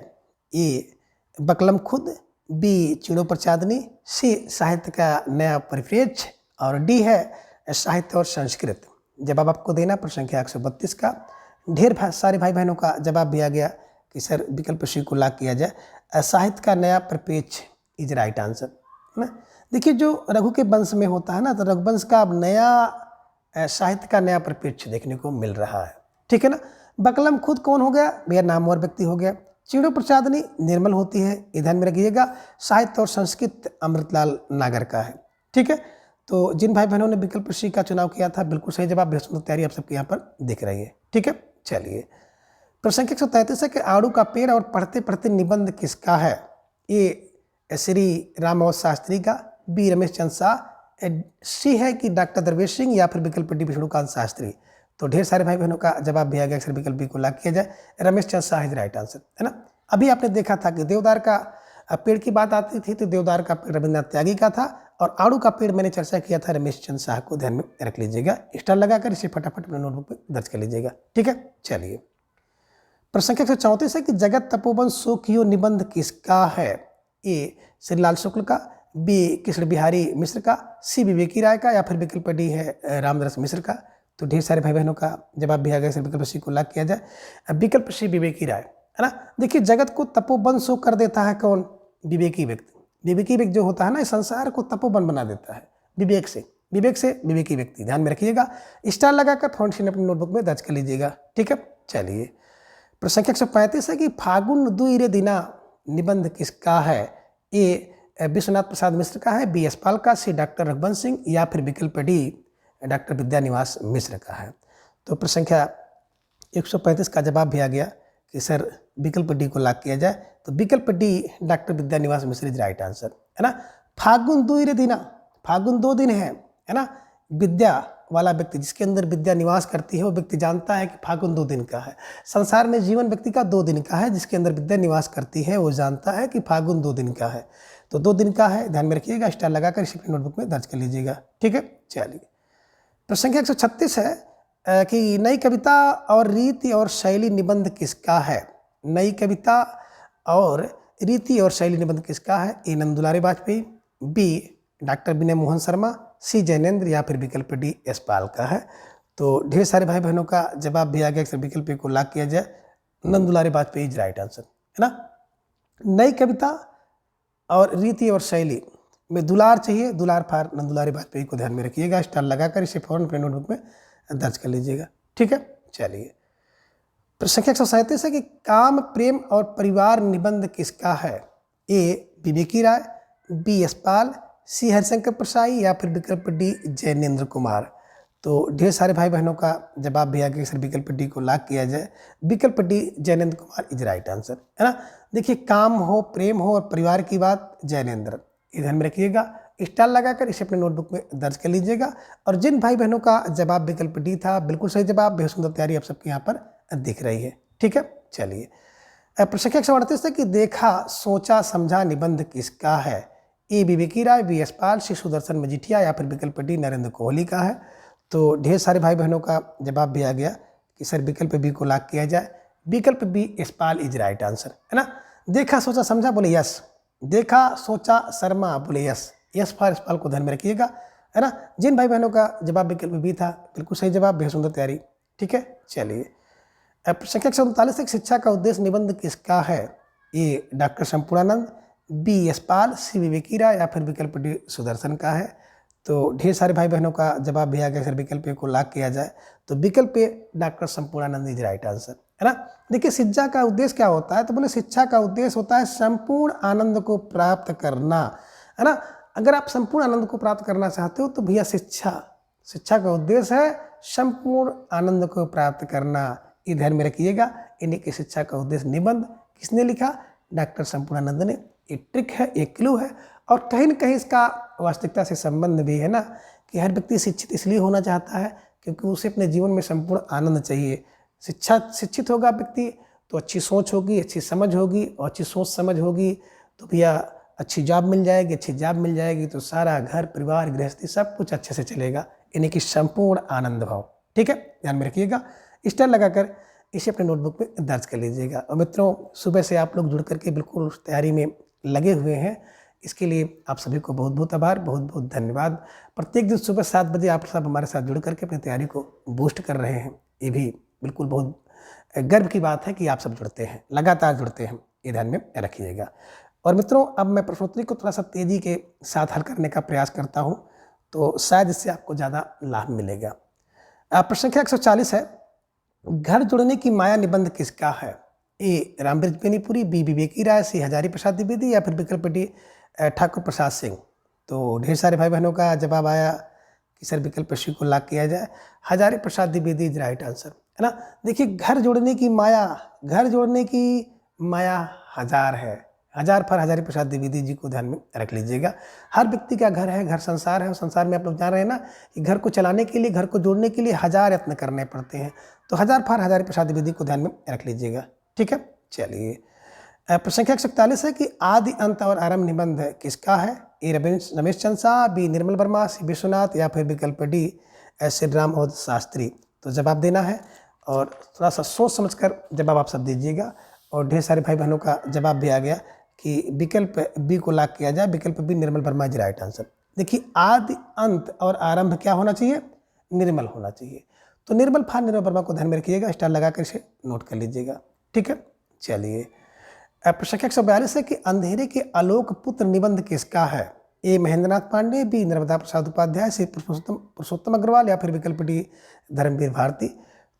ए बकलम खुद, बी चिड़ों पर चांदनी, सी साहित्य का नया परिप्रेक्ष्य और डी है साहित्य और संस्कृत। जवाब आपको देना प्रश्न संख्या 132 का। ढेर सारे भाई बहनों का जवाब भी आ गया कि सर विकल्प सी को लॉक किया जाए। साहित्य का नया परिप्रेक्ष्य इज राइट आंसर, है ना। देखिए, जो रघु के वंश में होता है ना, तो रघुवंश का अब नया साहित्य का नया परिप्रेक्ष्य देखने को मिल रहा है, ठीक है ना। बकलम खुद कौन हो गया भैया? नामवर व्यक्ति हो गया। चिड़ों पर चांदनी निर्मल होती है, ध्यान में रखिएगा। साहित्य और संस्कृत अमृतलाल नागर का है, ठीक है। तो जिन भाई बहनों ने विकल्प सी का चुनाव किया था, बिल्कुल सही जवाब, बेहद सुंदर तैयारी आप सबके यहाँ पर दिख रही है, ठीक है। चलिए, प्रश्न संख्या 133 है कि आड़ू का पेड़ और पढ़ते पढ़ते निबंध किसका है? ए श्री रामवत शास्त्री का, बी रमेश चंद्र शाह, सी है कि डॉक्टर दरवेश सिंह या फिर विकल्प डी विष्णुकांत शास्त्री। तो ढेर सारे भाई बहनों का जवाब भी आ गया, अक्सर विकल्प बी को लॉक किया जाए। Ramesh Chandra Shah is right answer, है ना। अभी आपने देखा था कि देवदार का पेड़ की बात आती थी, तो देवदार का पेड़ रविन्द्रनाथ त्यागी का था, और आड़ू का पेड़ मैंने चर्चा किया था रमेश चंद्र शाह को, ध्यान में रख लीजिएगा। स्टार लगाकर इसे फटाफट अपने नोटबुक में दर्ज कर लीजिएगा, ठीक है। चलिए, प्रश्न संख्या 134 है कि जगत तपोवन सोखियो निबंध किसका है? ए श्रीलाल शुक्ल का, बी कृष्ण बिहारी मिश्र का, सी विवेकी राय का या फिर विकल्प डी है रामदास मिश्र का। तो ढेर सारे भाई बहनों का जवाब भी आ गया, विकल्प सी को लॉक किया जाए। विकल्प सी विवेकी राय, है ना। देखिए, जगत को तपोवन सो कर देता है कौन? विवेकी व्यक्ति। विवेकी व्यक्ति जो होता है ना, इस संसार को तपोवन बना देता है विवेक से विवेकी व्यक्ति, ध्यान में रखिएगा। स्टार लगाकर फाउंडेशन अपनी नोटबुक में दर्ज कर लीजिएगा, ठीक है। चलिए, प्रश्न संख्या 135 है कि फागुन दुईरे दिना निबंध किसका है? ए विश्वनाथ प्रसाद मिश्र का है, बी यशपाल का, सी डॉक्टर रघुवंश सिंह या फिर विकल्प डी डॉक्टर विद्यानिवास मिश्र का है। तो प्रश्न संख्या 135 का जवाब भी आ गया कि सर विकल्प डी को लॉक किया जाए। तो विकल्प D doctor Vidyanivas Mishra is right answer, है ना। फागुन दुईरे दिना, फागुन 2 दिन है ना। विद्या वाला व्यक्ति, जिसके अंदर विद्या निवास करती है, वो व्यक्ति जानता है कि फागुन 2 दिन का है। संसार में जीवन व्यक्ति का 2 दिन का है, जिसके अंदर विद्या निवास करती है वो जानता है कि फागुन 2 दिन का है। तो 2 दिन का है, ध्यान में रखिएगा। स्टार लगाकर इसे अपनी नोटबुक में दर्ज कर लीजिएगा, ठीक है। चलिए, प्रश्न संख्या 136 है कि नई कविता और रीति और शैली निबंध किसका है? नई कविता और रीति और शैली निबंध किसका है? ए नंदुलारे वाजपेयी, बी डॉक्टर विनय मोहन शर्मा, सी जैनेन्द्र या फिर विकल्प डी यशपाल का है। तो ढेर सारे भाई बहनों का जवाब भी आ गया। अक्सर विकल्प को लॉक किया जाए, नंदुलारे वाजपेयी इज राइट आंसर, है ना। नई कविता और रीति और शैली में दुलार चाहिए, दुलार फार नंदुलारे वाजपेयी को ध्यान में रखिएगा, स्टार लगाकर इसे फौरन अपने नोटबुक में दर्ज कर लीजिएगा। ठीक है, चलिए। प्रश्न संख्या 137 है कि काम, प्रेम और परिवार निबंध किसका है? ए विवेकी राय, बी यशपाल, सी हरिशंकर प्रसाई या फिर विकल्प डी जैनेन्द्र कुमार। तो ढेर सारे भाई बहनों का जवाब भी आ गया। सर विकल्प डी को लॉक किया जाए, विकल्प D Jainendra Kumar is right answer, है ना। देखिए, काम हो, प्रेम हो और परिवार की बात, जैनेन्द्र, ध्यान में रखिएगा, स्टार लगाकर इसे अपने नोटबुक में दर्ज कर लीजिएगा। और जिन भाई बहनों का जवाब विकल्प डी था, बिल्कुल सही जवाब, बेहद सुंदर तैयारी आप सबके यहाँ पर दिख रही है। ठीक है, चलिए। प्रश्न संख्या 138 है कि देखा, सोचा, समझा निबंध किसका है? ए विवेकी राय, बी यशपाल, सी सुदर्शन मजीठिया या फिर विकल्प डी नरेंद्र कोहली का है। तो ढेर सारे भाई बहनों का जवाब भी आ गया कि सर विकल्प बी को लॉक किया जाए, विकल्प B Yashpal is right answer, है ना। देखा, सोचा, समझा बोले यस, देखा, सोचा, शर्मा बोले यस, यस फॉर यशपाल को ध्यान में रखिएगा, है ना। जिन भाई बहनों का जवाब विकल्प बी था, बिल्कुल सही जवाब, बेहद सुंदर तैयारी। ठीक है, चलिए। संख्या 139 शिक्षा का उद्देश्य निबंध किसका है? ए डॉक्टर संपूर्णानंद, बी यशपाल, सी विवेकी राय या फिर विकल्प डी सुदर्शन का है। तो ढेर सारे भाई बहनों का जवाब भी आ गया। सर विकल्प को लॉक किया जाए तो विकल्प doctor Sampurnanand is right answer, है ना। देखिए, शिक्षा का उद्देश्य क्या होता है? तो बोले शिक्षा का उद्देश्य होता है संपूर्ण आनंद को प्राप्त करना, है ना। अगर आप संपूर्ण आनंद को प्राप्त करना चाहते हो तो भैया शिक्षा का उद्देश्य है संपूर्ण आनंद को प्राप्त करना, ये ध्यान में रखिएगा। इन्हीं की शिक्षा का उद्देश्य निबंध किसने लिखा? डॉक्टर संपूर्णानंद ने। ये ट्रिक है, ये क्लू है, और कहीं न कहीं इसका वास्तविकता से संबंध भी है ना, कि हर व्यक्ति शिक्षित इसलिए होना चाहता है क्योंकि उसे अपने जीवन में संपूर्ण आनंद चाहिए। शिक्षित होगा व्यक्ति तो अच्छी सोच होगी, अच्छी समझ होगी, और अच्छी सोच समझ होगी तो भैया अच्छी जॉब मिल जाएगी, अच्छी जॉब मिल जाएगी तो सारा घर परिवार गृहस्थी सब कुछ अच्छे से चलेगा, यानी कि संपूर्ण आनंद भाव। ठीक है, ध्यान में रखिएगा, स्टार लगाकर इसे अपने नोटबुक में दर्ज कर लीजिएगा। और मित्रों, सुबह से आप लोग जुड़ करके बिल्कुल उस तैयारी में लगे हुए हैं, इसके लिए आप सभी को बहुत बहुत आभार, बहुत बहुत धन्यवाद। प्रत्येक दिन सुबह 7 बजे आप सब हमारे साथ जुड़ करके अपनी तैयारी को बूस्ट कर रहे हैं, ये भी बिल्कुल बहुत गर्व की बात है कि आप सब जुड़ते हैं, लगातार जुड़ते हैं, ये ध्यान में रखिएगा। और मित्रों, अब मैं प्रश्नोत्तरी को थोड़ा सा तेज़ी के साथ हल करने का प्रयास करता हूँ, तो शायद इससे आपको ज़्यादा लाभ मिलेगा। प्रश्न संख्या 140 है, घर जोड़ने की माया निबंध किसका है? ए रामबृज बेनीपुरी, बी विवेकी राय, सी हजारी प्रसाद द्विवेदी या फिर विकल्प डी ठाकुर प्रसाद सिंह। तो ढेर सारे भाई बहनों का जवाब आया कि सर विकल्प सी को लॉक किया जाए, Hazari Prasad Dwivedi is right answer, है ना। देखिए, घर जोड़ने की माया हजार है, हजार पर हजारी प्रसाद द्विवेदी जी को ध्यान में रख लीजिएगा। हर व्यक्ति का घर है, घर संसार है, और संसार में आप लोग जान रहे हैं ना कि घर को चलाने के लिए, घर को जोड़ने के लिए हजार यत्न करने पड़ते हैं, तो हजार फार हजारी प्रसाद द्विवेदी को ध्यान में रख लीजिएगा। ठीक है, चलिए। प्रश्न संख्या 141 है कि आदि अंत और आरंभ निबंध किसका है? ए रमेश चंद शाह, बी निर्मल वर्मा, सी विश्वनाथ या फिर विकल्प डी श्री राम और शास्त्री। तो जवाब देना है और थोड़ा सा सोच समझकर जवाब आप सब दीजिएगा। और ढेर सारे भाई बहनों का जवाब भी आ गया कि विकल्प बी को लॉक किया जाए, विकल्प B Nirmal Verma is right answer. देखिए, आदि अंत और आरंभ क्या होना चाहिए? निर्मल होना चाहिए। तो निर्मल फार निर्मल वर्मा को ध्यान में रखिएगा, स्टार लगाकर इसे नोट कर लीजिएगा। ठीक है, चलिए। प्रश्न संख्या 142 है कि अंधेरे के आलोक पुत्र निबंध किसका है? ए महेंद्रनाथ पांडे, बी नर्मदा प्रसाद उपाध्याय, सी पुरुषोत्तम अग्रवाल या फिर विकल्प डी धर्मवीर भारती।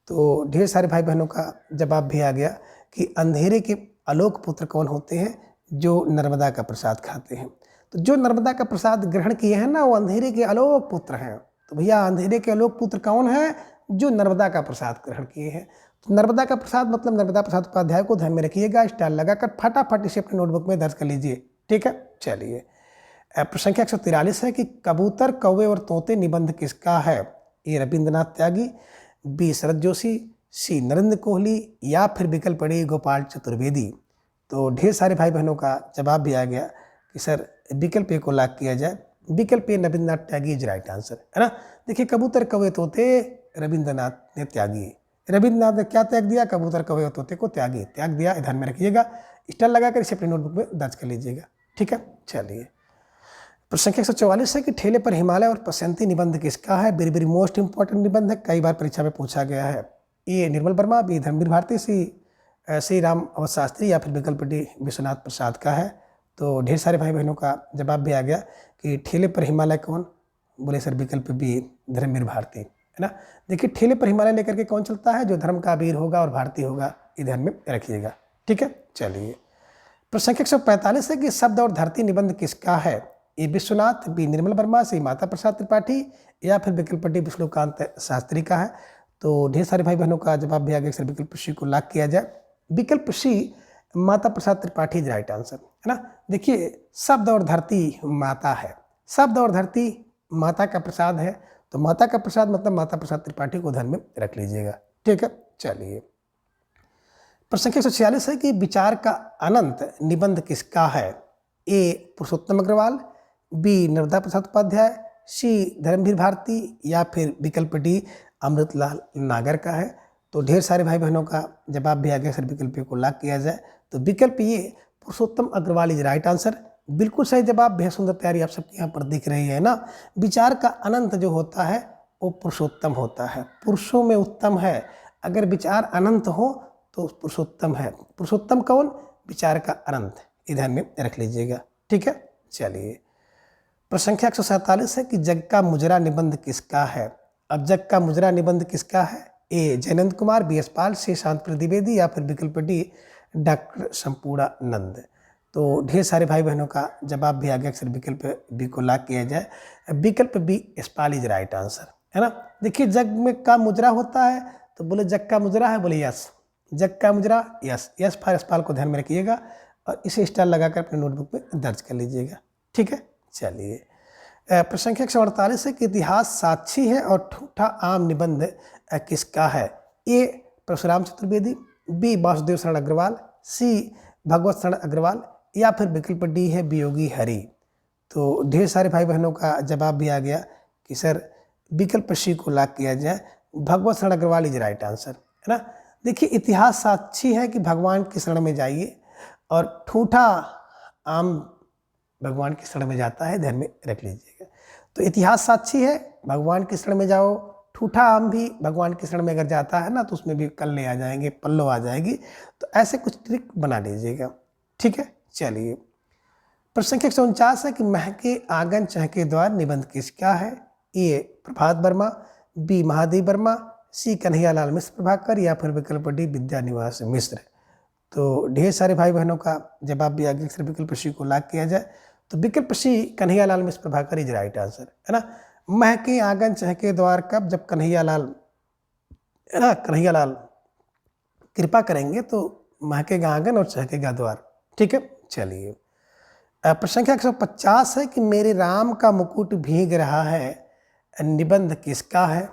तो ढेर सारे भाई बहनों का जवाब भी आ गया कि अंधेरे के आलोक पुत्र कौन होते हैं? जो नर्मदा का प्रसाद खाते हैं। तो जो नर्मदा का प्रसाद ग्रहण किए हैं ना, वो अंधेरे के आलोक पुत्र हैं। तो भैया, अंधेरे के आलोक पुत्र कौन है? जो नर्मदा का प्रसाद ग्रहण किए हैं। तो नर्मदा का प्रसाद मतलब नर्मदा प्रसाद उपाध्याय को ध्यान में रखिएगा, स्टार लगाकर फटाफट इसे अपने नोटबुक में दर्ज कर लीजिए। ठीक है, चलिए। प्रश्न संख्या 143 है कि कबूतर, कौवे और तोते निबंध किसका है? ए रविंद्रनाथ त्यागी, बी शरद जोशी, सी नरेंद्र कोहली या फिर विकल्प डी गोपाल चतुर्वेदी। तो ढेर सारे भाई बहनों का जवाब भी आ गया कि सर विकल्प ए को लॉक किया जाए, विकल्प ए रविंद्रनाथ त्यागी इज राइट आंसर, है ना। देखिए, कबूतर, कौवे, तोते रविंद्रनाथ ने त्यागी। रविंद्रनाथ ने क्या त्याग दिया? कबूतर, कौवे और तोते को त्याग दिया, ध्यान में रखिएगा, स्टार लगाकर इसे अपनी नोटबुक में दर्ज कर लीजिएगा। ठीक है, चलिए। प्रश्न संख्या 144 है कि ठेले पर हिमालय और बसंती निबंध किसका है? वेरी वेरी मोस्ट इंपॉर्टेंट निबंध है, कई बार परीक्षा में पूछा गया है। ए निर्मल वर्मा, बी धर्मवीर भारती, सी श्री राम अवध शास्त्री या फिर विकल्प डी विश्वनाथ प्रसाद का है। तो ढेर सारे भाई बहनों का जवाब भी आ गया कि ठेले पर हिमालय कौन? बोले सर विकल्प बी धर्मवीर भारती, है ना। देखिए ठेले पर हिमालय लेकर के कौन चलता है? जो धर्म का वीर होगा और भारतीय होगा, ये ध्यान में रखिएगा। ठीक है, चलिए। प्रश्न संख्या 145 है कि शब्द और धरती निबंध किसका है? ए विश्वनाथ, बी निर्मल वर्मा, सी माता प्रसाद त्रिपाठी या फिर विकल्प डी विष्णुकांत शास्त्री का है। तो ढेर सारे भाई बहनों का जवाब भी आ गया सर विकल्प सी को लॉक किया जाए। विकल्प सी Mata Prasad Tripathi is right answer, है ना। देखिए शब्द और धरती माता है, शब्द और धरती माता का प्रसाद है, तो माता का प्रसाद मतलब माता प्रसाद त्रिपाठी को ध्यान में रख लीजिएगा। ठीक है, चलिए। प्रश्न संख्या 146 है कि विचार का अनंत निबंध किसका है? ए पुरुषोत्तम अग्रवाल, बी नर्मदा प्रसाद उपाध्याय, सी धर्मवीर भारती या फिर विकल्प डी अमृतलाल नागर का है। तो ढेर सारे भाई बहनों का जवाब भी आ गया सर विकल्प को लॉक किया जाए। तो विकल्प ये पुरुषोत्तम अग्रवाल इज राइट आंसर, बिल्कुल सही जवाब। बेहद सुंदर तैयारी आप सबके यहाँ पर दिख रही है ना। विचार का अनंत जो होता है वो पुरुषोत्तम होता है, पुरुषों में उत्तम है। अगर विचार अनंत हो तो पुरुषोत्तम है। पुरुषोत्तम कौन? विचार का अनंत, ये ध्यान में रख लीजिएगा। ठीक है, चलिए। प्रश्न संख्या 147 है कि जग का मुजरा निबंध किसका है? अब जग का मुजरा निबंध किसका है? ए जयनंद कुमार, बी यशपाल, सी शांत द्विवेदी या फिर विकल्प डी डॉक्टर संपूर्णानंद। तो ढेर सारे भाई बहनों का जवाब भी आ गया अक्सर विकल्प बी को लॉक किया जाए। विकल्प B Yashpal is right answer, है ना। देखिए जग में का मुजरा होता है, तो बोले जग का मुजरा है, बोले यस, जग का मुजरा यस, यस फॉर यशपाल को ध्यान में रखिएगा और इसे स्टार लगाकर अपने नोटबुक में दर्ज कर लीजिएगा। ठीक है, चलिए। प्रश्न संख्या 148 है कि इतिहास साक्षी है और ठूठा आम निबंध किसका है? ए परशुराम चतुर्वेदी, बी वासुदेव शरण अग्रवाल, सी भगवत शरण अग्रवाल या फिर विकल्प डी है वियोगी हरि। तो ढेर सारे भाई बहनों का जवाब भी आ गया कि सर विकल्प सी को लॉक किया जाए, भगवत शरण अग्रवाल इज राइट आंसर, है ना। देखिए इतिहास साक्षी है कि भगवान की शरण में जाइए और ठूठा आम भगवान की शरण में जाता है, ध्यान में रख लीजिएगा। तो इतिहास साक्षी है, भगवान की शरण में जाओ। ठूठा आम भी भगवान की शरण में अगर जाता है ना तो उसमें भी कल्ले आ जाएंगे, पल्लो आ जाएगी। तो ऐसे कुछ ट्रिक बना लीजिएगा। ठीक है, चलिए। प्रश्न संख्या 149 है कि महके आंगन चहके द्वार निबंध किसका है? ए प्रभात वर्मा, बी महादेव वर्मा, सी कन्हैयालाल मिश्र प्रभाकर या फिर विकल्प डी विद्यानिवास मिश्र। तो ढेर सारे भाई बहनों का जवाब भी आगे अक्सर विकल्प सी को लॉक किया जाए। तो विकल्प सी कन्हैयालाल मिश्र प्रभाकर इज राइट आंसर, है ना। महके आंगन चहके द्वार कब? जब कन्हैयालाल, है ना, कन्हैयालाल कृपा करेंगे तो महकेगा आंगन और चहकेगा द्वार। ठीक है, चलिए। प्रश्न संख्या 150 है कि मेरे राम का मुकुट भीग रहा है निबंध किसका है?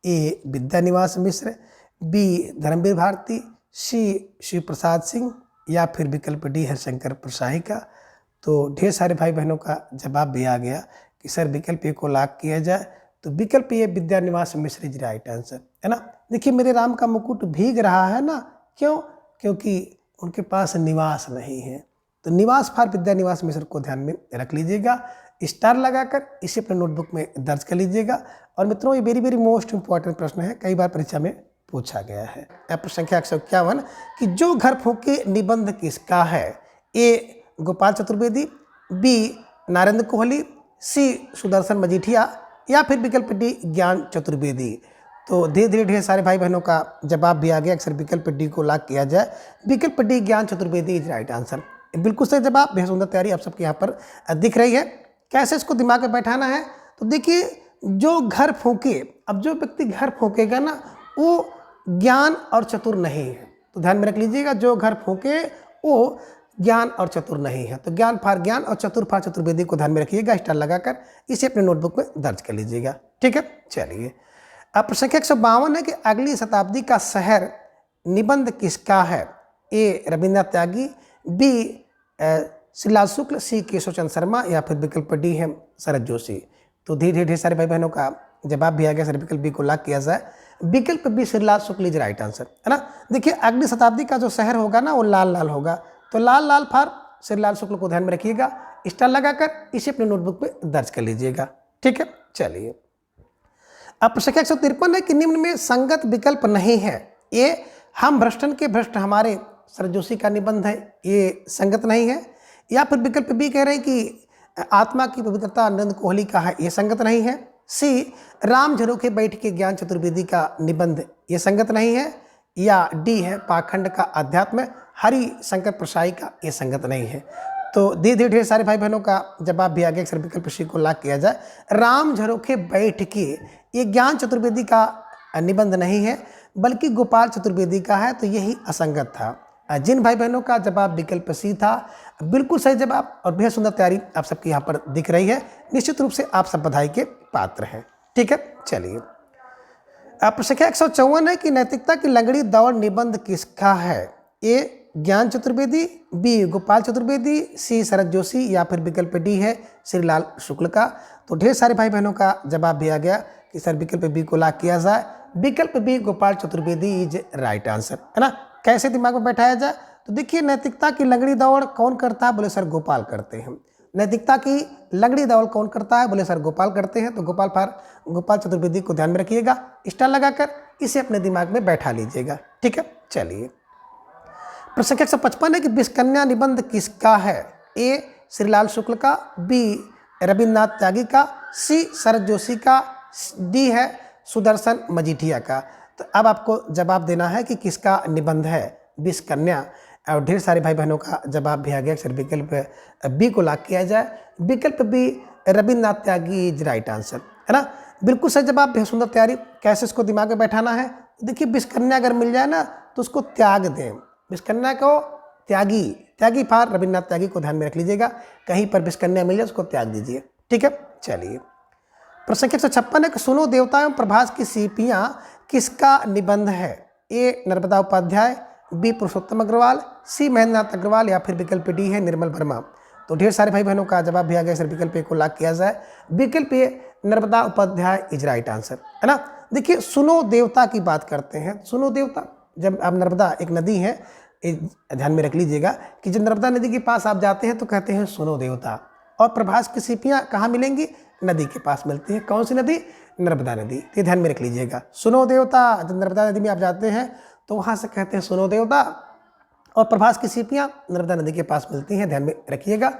ए विद्यानिवास मिश्र, बी धर्मवीर भारती, सी शिव प्रसाद सिंह या फिर विकल्प डी हरिशंकर प्रसाही का। तो ढेर सारे भाई बहनों का जवाब भी आ गया कि सर विकल्प ए को लॉक किया जाए। तो विकल्प ए विद्यानिवास मिश्र इज राइट आंसर, है ना। देखिए मेरे राम का मुकुट भीग रहा है ना, क्यों? क्योंकि उनके पास निवास नहीं है। तो निवास फॉर विद्यानिवास मिश्र को ध्यान में रख लीजिएगा, स्टार लगाकर इसे अपने नोटबुक में दर्ज कर लीजिएगा। और मित्रों ये वेरी वेरी मोस्ट इंपॉर्टेंट प्रश्न है, कई बार परीक्षा में पूछा गया है। प्रश्न संख्या 151 कि जो घर फूके निबंध किसका है? ए गोपाल चतुर्वेदी, बी नारेंद्र कोहली, सी सुदर्शन मजीठिया या फिर विकल्प डी ज्ञान चतुर्वेदी। तो धीरे धीरे ढेर सारे भाई बहनों का जवाब भी आ गया, अक्सर विकल्प डी को लॉक किया जाए। विकल्प डी ज्ञान चतुर्वेदी इज राइट आंसर, बिल्कुल सही जवाब। बेहद सुंदर तैयारी आप सबके यहाँ पर दिख रही है। कैसे इसको दिमाग में बैठाना है? तो देखिए जो घर फूके, अब जो व्यक्ति घर फूकेगा ना वो ज्ञान और चतुर नहीं है। तो ध्यान में रख लीजिएगा, जो घर फूके वो ज्ञान और चतुर नहीं है। तो ज्ञान फार ज्ञान और चतुर फार चतुर्वेदी को ध्यान में रखिएगा, स्टार लगाकर इसे अपने नोटबुक में दर्ज कर लीजिएगा। ठीक है, चलिए। अब प्रश्न संख्या 152 है कि अगली शताब्दी का शहर निबंध किसका है? ए रविन्द्रनाथ त्यागी, बी श्रीलाल शुक्ल, सी केशव चंद्र शर्मा या फिर विकल्प डी है शरद जोशी। तो धीरे धीरे सारे भाई बहनों का जवाब भी आ गया, सर विकल्प बी को लॉक किया जाए। विकल्प B Shrilal Shukla is right answer, है ना। देखिए अगली शताब्दी का जो शहर होगा ना वो लाल लाल होगा, तो लाल लाल फार श्रीलाल शुक्ल को ध्यान में रखिएगा, स्टार लगाकर इसे अपने नोटबुक पे दर्ज कर लीजिएगा। ठीक है, चलिए। अब प्रश्न 153 है कि निम्न में संगत विकल्प नहीं है। ये हम भ्रष्टन के भ्रष्ट हमारे शरद जोशी का निबंध है, ये संगत नहीं है। या फिर विकल्प बी कह रहे हैं कि आत्मा की पवित्रता नंद कोहली का है, ये संगत नहीं है। सी राम झरोखे बैठ के ज्ञान चतुर्वेदी का निबंध, ये संगत नहीं है। या डी है पाखंड का अध्यात्म हरि शंकर प्रसाई का, ये संगत नहीं है। तो धीरे ढेर सारे भाई बहनों का जवाब भी आ गया। अक्सर विकल्प सी को लाख किया जाए, राम झरोखे बैठ के, ये ज्ञान चतुर्वेदी का निबंध नहीं है बल्कि गोपाल चतुर्वेदी का है, तो यही असंगत था। जिन भाई बहनों का जवाब विकल्प सी था, बिल्कुल सही जवाब और बेहद सुंदर तैयारी आप सबकी यहाँ पर दिख रही है। निश्चित रूप से आप सब बधाई के पात्र हैं। ठीक है, चलिए। प्रश्न 154 है कि नैतिकता की लंगड़ी दौड़ निबंध किसका है। ए ज्ञान चतुर्वेदी, बी गोपाल चतुर्वेदी, सी शरद जोशी, या फिर विकल्प डी है श्रीलाल शुक्ल का। तो ढेर सारे भाई बहनों का जवाब भी आ गया कि सर विकल्प बी को लाख किया जाए। विकल्प B Gopal Chaturvedi is right answer, है ना। कैसे दिमाग में बैठाया जाए, तो देखिए नैतिकता की लंगड़ी दौड़ कौन करता है, बोले सर गोपाल करते हैं। नैतिकता की लंगड़ी दौड़ कौन करता है, बोले सर गोपाल करते हैं। तो गोपाल चतुर्वेदी को ध्यान में रखिएगा, स्टार लगाकर इसे अपने दिमाग में बैठा लीजिएगा। ठीक है, चलिए। प्रश्न 155 है कि विषकन्या निबंध किसका है। ए श्रीलाल शुक्ल का, बी रविन्द्रनाथ त्यागी का, सी शरद जोशी का, डी है सुदर्शन मजीठिया का। तो अब आपको जवाब देना है कि किसका निबंध है विषकन्या। और ढेर सारे भाई बहनों का जवाब भी आ गया। सर विकल्प बी को लाख किया जाए। विकल्प B Ravindranath Tyagi is right answer, है ना। बिल्कुल सही जवाब, बेहद सुंदर तैयारी। कैसे इसको दिमाग में बैठाना है, देखिए विषकन्या अगर मिल जाए ना तो उसको त्याग दें। विषकन्या को त्यागी फार रविन्द्रनाथ त्यागी को ध्यान में रख लीजिएगा। कहीं पर विषकन्या मिल जाए उसको त्याग दीजिए। ठीक है, चलिए। प्रश्न 156 है कि सुनो देवता एवं प्रभास की सीपियाँ किसका निबंध है। ए नर्मदा उपाध्याय, बी पुरुषोत्तम अग्रवाल, सी महेंद्रनाथ अग्रवाल, या फिर विकल्प डी है निर्मल वर्मा। तो ढेर सारे भाई बहनों का जवाब भी आ गया। सर विकल्प ए को लाख किया जाए। विकल्प A Narmada Upadhyay is right answer, है ना। देखिए सुनो देवता की बात करते हैं। सुनो देवता, जब आप नर्मदा एक नदी है, ध्यान में रख लीजिएगा कि जब नर्मदा नदी के पास आप जाते हैं तो कहते हैं सुनो देवता। और प्रभास की सीपियाँ कहाँ मिलेंगी, नदी के पास मिलती है। कौन सी नदी, नर्मदा नदी। ये ध्यान में रख लीजिएगा। सुनो देवता, जब नर्मदा नदी में आप जाते हैं तो वहाँ से कहते हैं सुनो देवता। और प्रभास की सीपियाँ नर्मदा नदी के पास मिलती हैं, ध्यान में रखिएगा।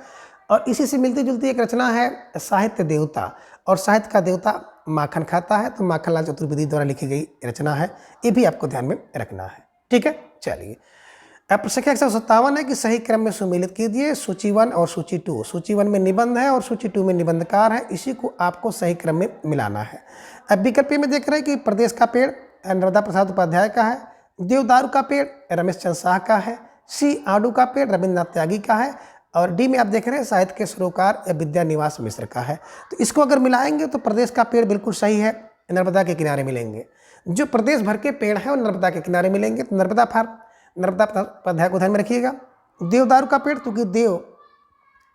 और इसी से मिलती जुलती एक रचना है साहित्य देवता, और साहित्य का देवता माखन खाता है, तो माखनलाल चतुर्वेदी द्वारा लिखी गई रचना है। ये भी आपको ध्यान में रखना है। ठीक है, चलिए। अब प्रश्न 157 है कि सही क्रम में सुमेलित कीजिए सूची 1 और सूची 2। सूची 1 में निबंध है और सूची 2 में निबंधकार है, इसी को आपको सही क्रम में मिलाना है। अब विकल्प में देख रहे हैं कि प्रदेश का पेड़ नर्मदा प्रसाद उपाध्याय का है, देवदारू का पेड़ रमेश चंद्र शाह का है, सी आडू का पेड़ रविन्द्रनाथ त्यागी का है, और डी में आप देख रहे हैं साहित्य के सरोकार विद्या निवास मिश्र का है। तो इसको अगर मिलाएंगे तो प्रदेश का पेड़ बिल्कुल सही है, नर्मदा के किनारे मिलेंगे। जो प्रदेश भर के पेड़ हैं वो नर्मदा के किनारे मिलेंगे, तो नर्मदा उपाध्याय को ध्यान में रखिएगा। देवदारू का पेड़, क्योंकि देव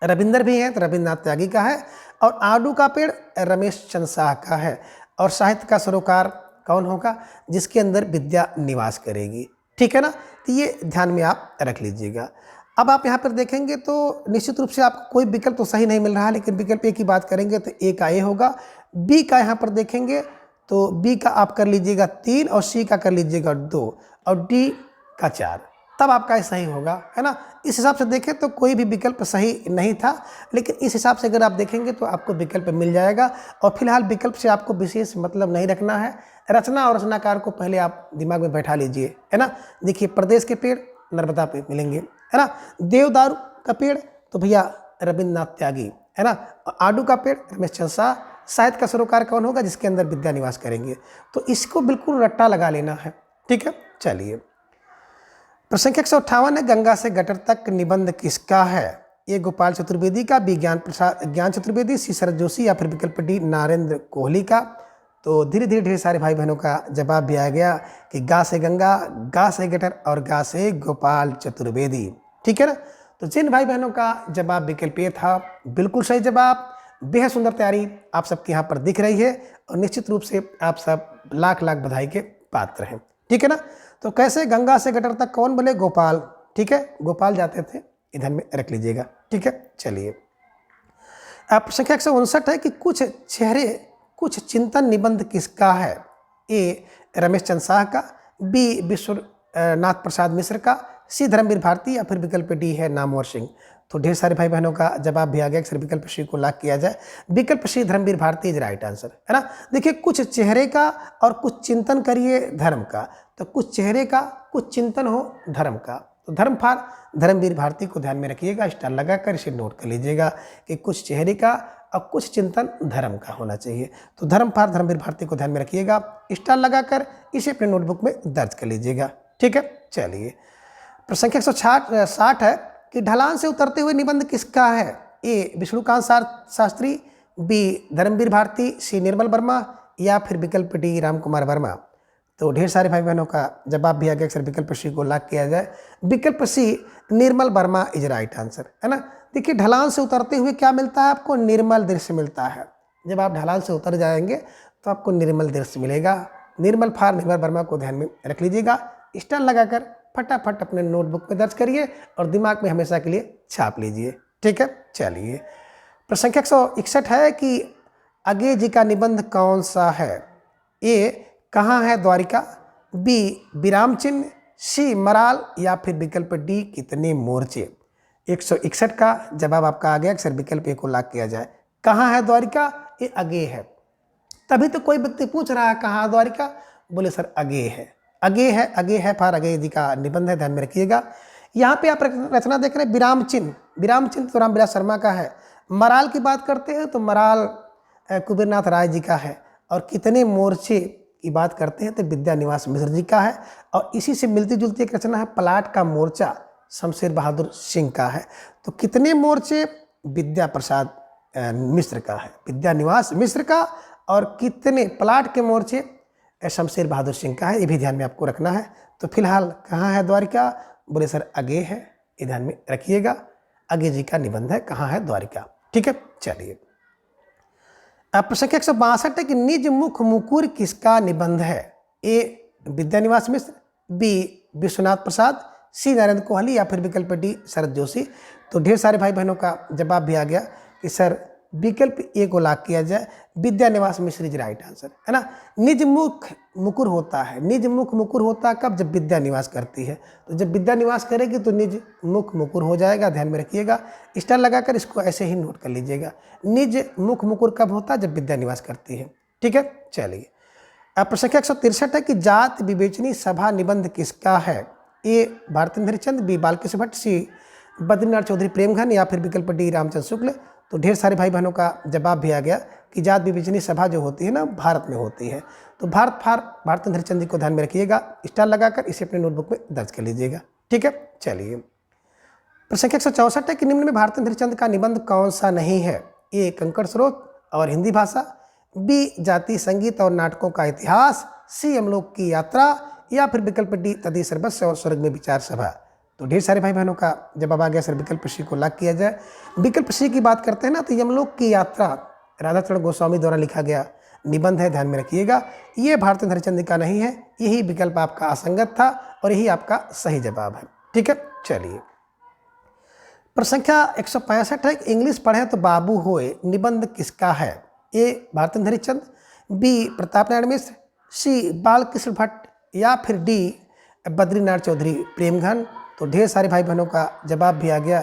रविंद्र भी हैं तो रविन्द्रनाथ त्यागी का है, और आडू का पेड़ रमेश चंद्र शाह का है, और साहित्य का सरोकार कौन होगा, जिसके अंदर विद्या निवास करेगी। ठीक है ना, तो ये ध्यान में आप रख लीजिएगा। अब आप यहाँ पर देखेंगे तो निश्चित रूप से आपको कोई विकल्प तो सही नहीं मिल रहा है, लेकिन विकल्प ए की बात करेंगे तो ए का ए होगा। बी का यहाँ पर देखेंगे तो बी का आप कर लीजिएगा 3, और सी का कर लीजिएगा 2, और डी का 4, तब आपका सही होगा, है ना। इस हिसाब से देखें तो कोई भी विकल्प सही नहीं था, लेकिन इस हिसाब से अगर आप देखेंगे तो आपको विकल्प मिल जाएगा। और फिलहाल विकल्प से आपको विशेष मतलब नहीं रखना है। रचना और रचनाकार को पहले आप दिमाग में बैठा लीजिए, है ना। देखिए प्रदेश के पेड़ नर्मदा पे मिलेंगे, है ना। देवदारू का पेड़ तो भैया रविन्द्रनाथ त्यागी, है ना। आडू का पेड़ रमेश चंद्र शाह, साहित्य का सरोकार कौन होगा, जिसके अंदर विद्या निवास करेंगे। तो इसको बिल्कुल रट्टा लगा लेना है। ठीक है, चलिए। प्रश्न 158 है गंगा से गटर तक निबंध किसका है। ए गोपाल चतुर्वेदी का, बी ज्ञान चतुर्वेदी, सी शरद जोशी, या फिर विकल्प डी नरेंद्र कोहली का। तो धीरे धीरे ढेर सारे भाई बहनों का जवाब भी आ गया कि गा से गंगा, गा से गटर और गा से गोपाल चतुर्वेदी। ठीक है ना। तो जिन भाई बहनों का जवाब विकल्प ए था, बिल्कुल सही जवाब। बेहद सुंदर तैयारी आप सबके यहाँ पर दिख रही है, और निश्चित रूप से आप सब लाख लाख बधाई के पात्र हैं। ठीक है ना। तो कैसे गंगा से गटर तक कौन बोले, गोपाल, ठीक है, गोपाल जाते थे, ये ध्यान में रख लीजिएगा। ठीक है, चलिए अब संख्या 159 है कि कुछ चेहरे कुछ चिंतन निबंध किसका है? ए रमेश चंद्र शाह का, बी विश्वनाथ प्रसाद मिश्र का, सी धर्मवीर भारती, या फिर विकल्प डी है नामवर सिंह। तो ढेर सारे भाई बहनों का जवाब भी आ गया कि विकल्प सी को लॉक किया जाए। विकल्प C Dharmveer Bharati is right answer, है ना। देखिए कुछ चेहरे का और कुछ चिंतन करिए धर्म का, तो कुछ चेहरे का कुछ चिंतन हो धर्म का, तो धर्म फार धर्मवीर भारती को ध्यान में रखिएगा, स्टार लगाकर इसे नोट कर लीजिएगा कि कुछ चेहरे का और कुछ चिंतन धर्म का होना चाहिए। तो धर्म फार धर्मवीर भारती को ध्यान में रखिएगा, स्टार लगाकर इसे अपने नोटबुक में दर्ज कर लीजिएगा। ठीक है, चलिए प्रश्न संख्या 160 है कि ढलान से उतरते हुए निबंध किसका है? ए विष्णुकांत शास्त्री, बी धर्मवीर भारती, सी निर्मल वर्मा, या फिर विकल्प डी राम कुमार वर्मा। तो ढेर सारे भाई बहनों का जवाब भी आ गया, विकल्प सी को लॉक किया जाए। विकल्प सी निर्मल वर्मा इज राइट आंसर, है ना। देखिए ढलान से उतरते हुए क्या मिलता है आपको? निर्मल दृश्य मिलता है। जब आप ढलान से उतर जाएंगे तो आपको निर्मल दृश्य मिलेगा। निर्मल फार निर्मल वर्मा को ध्यान में रख लीजिएगा, स्टार लगाकर फटाफट अपने नोटबुक में दर्ज करिए और दिमाग में हमेशा के लिए छाप लीजिए। ठीक है, चलिए प्रश्न संख्या 161 है कि अगे जी का निबंध कौन सा है? ए कहाँ है द्वारिका, बी विराम चिन्ह, सी मराल, या फिर विकल्प डी कितने मोर्चे। 161 का जवाब आपका आ गया, सर विकल्प ए को लॉक किया जाए। कहाँ है द्वारिका? ये अगे है। तभी तो कोई व्यक्ति पूछ रहा है कहाँ द्वारिका, बोले सर अगे है। अगे है, अगे है फार अगे जी का निबंध है, ध्यान में रखिएगा। यहाँ पे आप रचना देख रहे हैं विराम चिन्ह, विराम चिन्ह तो रामविलास शर्मा का है। मराल की बात करते हैं तो मराल कुबेरनाथ राय जी का है, और कितने मोर्चे की बात करते हैं तो विद्यानिवास मिश्र जी का है। और इसी से मिलती जुलती एक रचना है पलाट का मोर्चा, शमशेर बहादुर सिंह का है। तो कितने मोर्चे? विद्या प्रसाद मिश्र का है, विद्यानिवास मिश्र का। और कितने पलाट के मोर्चे? शमशेर बहादुर सिंह का है। ये भी ध्यान में आपको रखना है। तो फिलहाल कहाँ है द्वारिका? बोले सर अगे है, ये ध्यान में रखिएगा। अगे जी का निबंध है कहाँ है द्वारिका। ठीक है, चलिए प्रश्न संख्या 162 है कि निज मुख मुकुर किसका निबंध है? ए विद्यानिवास मिश्र, बी विश्वनाथ प्रसाद, सी नरेंद्र कोहली, या फिर विकल्प डी शरद जोशी। तो ढेर सारे भाई बहनों का जवाब भी आ गया कि सर विकल्प ए को लॉक किया जाए, विद्यानिवास मिश्र इज राइट आंसर, है ना। निज मुख मुकुर होता है, निज मुख मुकुर होता है कब? जब विद्यानिवास करती है। तो जब विद्यानिवास करेगी तो निज मुख मुकुर हो जाएगा, ध्यान में रखिएगा, स्टार लगाकर इसको ऐसे ही नोट कर लीजिएगा। निज मुख मुकुर कब होता है? जब विद्यानिवास करती है। ठीक है, चलिए अब प्रश्न संख्या 163 है कि जात विवेचनी सभा निबंध किसका है? ए भारतेंद्र हरिश्चंद्र, बी बालकृष्ण भट्ट, सी बद्रीनाथ चौधरी प्रेमघन, या फिर विकल्प डी रामचंद्र शुक्ल। तो ढेर सारे भाई बहनों का जवाब भी आ गया कि जात विवेचनी सभा जो होती है ना भारत में होती है। तो भारत फार भारतेंद्र हरिश्चंद्र जी को ध्यान में रखिएगा, स्टार लगाकर इसे अपने नोटबुक में दर्ज कर लीजिएगा। ठीक है, चलिए प्रश्न संख्या 164 है कि निम्न में भारतेंद्र हरिश्चंद्र का निबंध कौन सा नहीं है? ए कंकड़ स्रोत और हिंदी भाषा, बी जाति संगीत और नाटकों का इतिहास, सी यमलोक की यात्रा, या फिर विकल्प डी तदी सर्वस्व और स्वर्ग में विचार सभा। तो ढेर सारे भाई बहनों का जवाब आ गया, सर विकल्प सी को लॉक किया जाए। विकल्प सी की बात करते हैं ना तो यमलोक की यात्रा राधाचरण गोस्वामी द्वारा लिखा गया निबंध है, ध्यान में रखिएगा। ये भारतेंद्र हरिश्चंद्र का नहीं है, यही विकल्प आपका असंगत था और यही आपका सही जवाब है। ठीक है, चलिए प्रश्न संख्या 165 है इंग्लिश पढ़े तो बाबू होए निबंध किसका है? ए भारतेंद्र हरिश्चंद्र, बी प्रताप नारायण मिश्र, सी बालकृष्ण भट्ट, या फिर डी बद्रीनाथ चौधरी प्रेमघन। तो ढेर सारे भाई बहनों का जवाब भी आ गया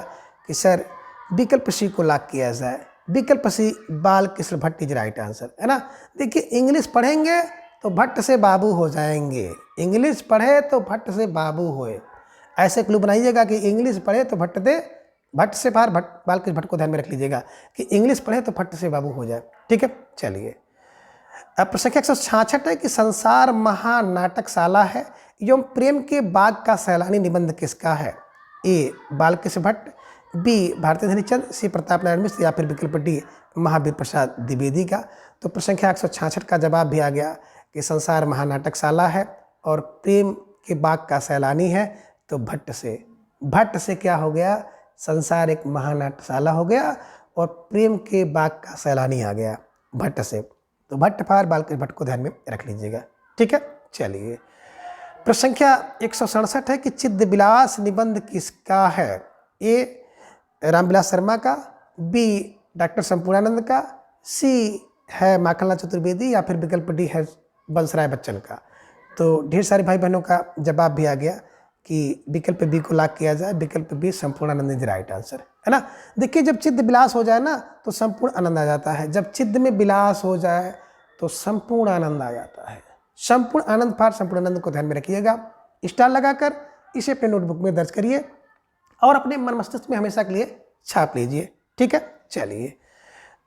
कि सर विकल्प सी को लॉक किया जाए, विकल्प C Balkrishna Bhatt is right answer, है ना। देखिए इंग्लिश पढ़ेंगे तो भट्ट से बाबू हो जाएंगे, इंग्लिश पढ़े तो भट्ट से बाबू होए, ऐसे क्लू बनाइएगा कि इंग्लिश पढ़े तो भट्ट से पार बालकृष्ण भट्ट को ध्यान में रख लीजिएगा कि इंग्लिश पढ़े तो भट्ट से बाबू हो जाए। ठीक है, चलिए अब प्रश्न संख्या 166 है कि संसार महानाटकशाला है एवं प्रेम के बाग का सैलानी निबंध किसका है? ए बालकृष्ण भट्ट, बी भारतेंद्र हरिश्चंद्र, सी प्रताप नारायण मिश्र, या फिर विकल्प डी महावीर प्रसाद द्विवेदी का। तो प्रश्न संख्या 166 का जवाब भी आ गया कि संसार महानाटकशाला है और प्रेम के बाग का सैलानी है। तो भट्ट से क्या हो गया? संसार एक महानाटकशाला हो गया और प्रेम के बाग का सैलानी आ गया भट्ट से। तो भट्ट फार बालकृष्ण भट्ट को ध्यान में रख लीजिएगा। ठीक है, चलिए प्रश्न संख्या 167 है कि चिद विलास निबंध किसका है? ए रामविलास शर्मा का, बी डॉक्टर संपूर्णानंद का, सी है माखनलाल चतुर्वेदी या फिर विकल्प डी है बंसराय बच्चन का। तो ढेर सारे भाई बहनों का जवाब भी आ गया कि विकल्प बी को लॉक किया जाए, विकल्प B Sampurnanand is right answer, है ना। देखिए जब चित्त विलास हो जाए ना तो संपूर्ण आनंद आ जाता है, जब चित्त में विलास हो जाए तो संपूर्ण आनंद आ जाता है। संपूर्ण आनंद फॉर संपूर्ण आनंद को ध्यान में रखिएगा, स्टार लगाकर इसे अपने नोटबुक में दर्ज करिए और अपने मन मस्तिष्क में हमेशा के लिए छाप लीजिए, ठीक है। चलिए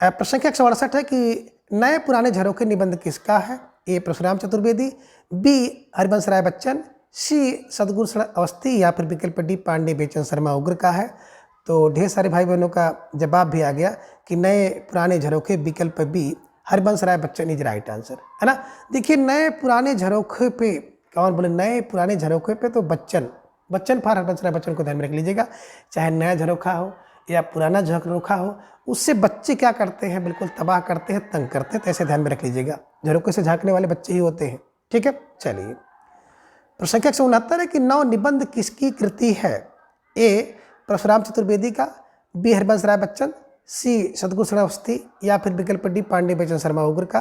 प्रश्न संख्या 168 है कि नए पुराने झरोखे निबंध किसका है? ए परशुराम चतुर्वेदी, बी हरिवंश राय बच्चन, सी सदगुरु शरण अवस्थी या फिर विकल्प डी पांडे बेचन शर्मा उग्र का है। तो ढेर सारे भाई बहनों का जवाब भी आ गया कि नए पुराने झरोखे विकल्प B Harivansh Rai Bachchan is right answer, है ना। देखिए नए पुराने झरोखे पे कौन बोले? नए पुराने झरोखे पे तो बच्चन, बच्चन फॉर हरिवंश राय बच्चन को ध्यान में रख लीजिएगा। चाहे नया झरोखा हो या पुराना झरोखा हो, उससे बच्चे क्या करते हैं? बिल्कुल तबाह करते हैं, तंग करते हैं, तो ऐसे ध्यान में रख लीजिएगा। झरोखे से झांकने वाले बच्चे ही होते हैं, ठीक है। चलिए प्रश्न संख्या 169 है कि नव निबंध किसकी कृति है? ए परशुराम चतुर्वेदी का, बी हरिवंश राय बच्चन, सी सदगुरु शरण अवस्थी या फिर विकल्प डी पांडे बेचन शर्मा उग्र का।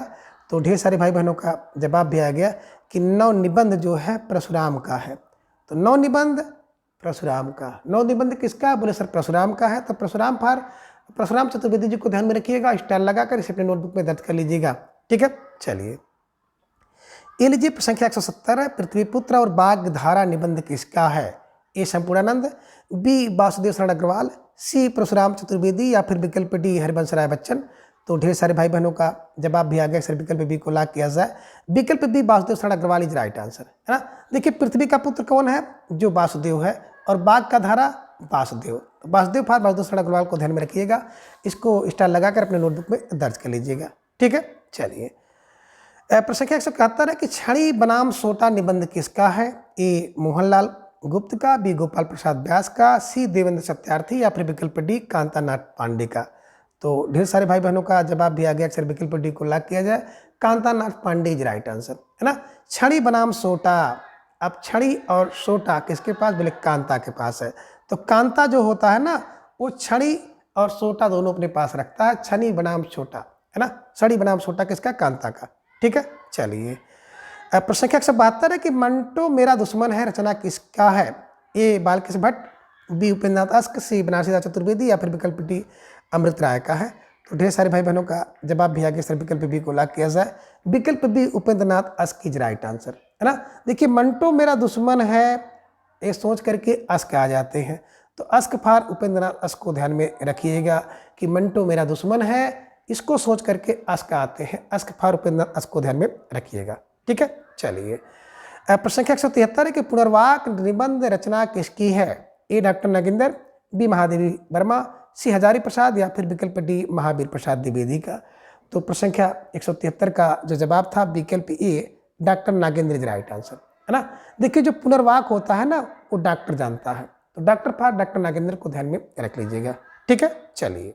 तो ढेर सारे भाई बहनों का जवाब भी आ गया कि नव निबंध जो है परशुराम का है। तो नव निबंध परशुराम का, नव निबंध किसका? बोले सर परशुराम का है। तो परशुराम चतुर्वेदी जी को ध्यान में रखिएगा, स्टार लगाकर इसे अपने नोटबुक में दर्ज कर लीजिएगा, ठीक है। चलिए ये लीजिए प्रश्न संख्या 170 है, पृथ्वीपुत्र और बागधारा निबंध किसका है? ए संपूर्णानंद, बी वासुदेव शरण अग्रवाल, सी परशुराम चतुर्वेदी या फिर विकल्प डी हरिवंश राय बच्चन। तो ढेर सारे भाई बहनों का जवाब भी आ गया, सर विकल्प बी को लॉक किया जाए, विकल्प बी वासुदेव शरण अग्रवाल इज राइट आंसर, है ना। देखिए पृथ्वी का पुत्र कौन है? जो वासुदेव है, और बाघ का धारा वासुदेव, वासुदेव फॉर वासुदेव शरण अग्रवाल को ध्यान में रखिएगा, इसको स्टार लगाकर अपने नोटबुक में दर्ज कर लीजिएगा, ठीक है। चलिए प्रश्न संख्या 171 है कि छड़ी बनाम सोटा निबंध किसका है? ए मोहनलाल गुप्त का, बी गोपाल प्रसाद व्यास का, सी देवेंद्र सत्यार्थी या फिर विकल्प डी कांतानाथ पांडे का। तो ढेर सारे भाई बहनों का जवाब भी आ गया, अक्सर विकल्प डी को लॉक किया जाए, कांतानाथ पांडे इज राइट आंसर, है ना। छड़ी बनाम सोटा, अब छड़ी और सोटा किसके पास? बोले कांता के पास है। तो कांता जो होता है ना वो छड़ी और सोटा दोनों अपने पास रखता है, छड़ी बनाम छोटा, है ना। छड़ी बनाम सोटा किसका? कांता का, ठीक है। चलिए प्रश्न संख्या 172 है कि मंटो मेरा दुश्मन है रचना किसका है? ए बालकृष्ण भट्ट, बी उपेंद्रनाथ अस्क, सी बनारसी दास चतुर्वेदी या फिर विकल्प डी अमृत राय का है। तो ढेर सारे भाई बहनों का जवाब भी आ गया, सर विकल्प बी को लॉक किया जाए, विकल्प B Upendranath Ashk is right answer, है ना। देखिए मंटो मेरा दुश्मन है ये सोच करके अस्क आ जाते हैं, तो अस्क फॉर उपेंद्रनाथ अस्क को ध्यान में रखिएगा कि मंटो मेरा दुश्मन है, इसको सोच करके अस्क आते हैं, अस्क फॉर उपेंद्रनाथ अस्क को ध्यान में रखिएगा, ठीक है। चलिए प्रश्न संख्या 173 है कि पुनर्वाक निबंध रचना किसकी है? ए डॉक्टर नागेंद्र, बी महादेवी वर्मा, सी हजारी प्रसाद या फिर विकल्प डी महावीर प्रसाद द्विवेदी का। तो प्रश्न संख्या 173 का जो जवाब था विकल्प A doctor Nagendra is right answer, है ना। देखिए जो पुनर्वाक होता है ना वो डॉक्टर जानता है, तो डॉक्टर फॉर डॉक्टर नागेंद्र को ध्यान में रख लीजिएगा, ठीक है। चलिए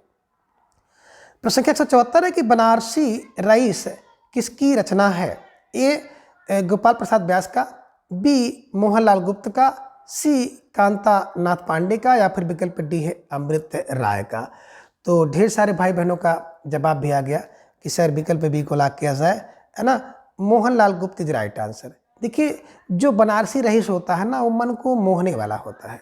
प्रश्न संख्या 174 है कि बनारसी रईस किसकी रचना है? ए गोपाल प्रसाद व्यास का, बी मोहनलाल गुप्त का, सी कांतानाथ पांडे का या फिर विकल्प डी है अमृत राय का। तो ढेर सारे भाई बहनों का जवाब भी आ गया कि सर विकल्प बी को लॉक किया जाए, है ना, मोहनलाल गुप्त इज राइट आंसर। देखिए जो बनारसी रईस होता है ना वो मन को मोहने वाला होता है,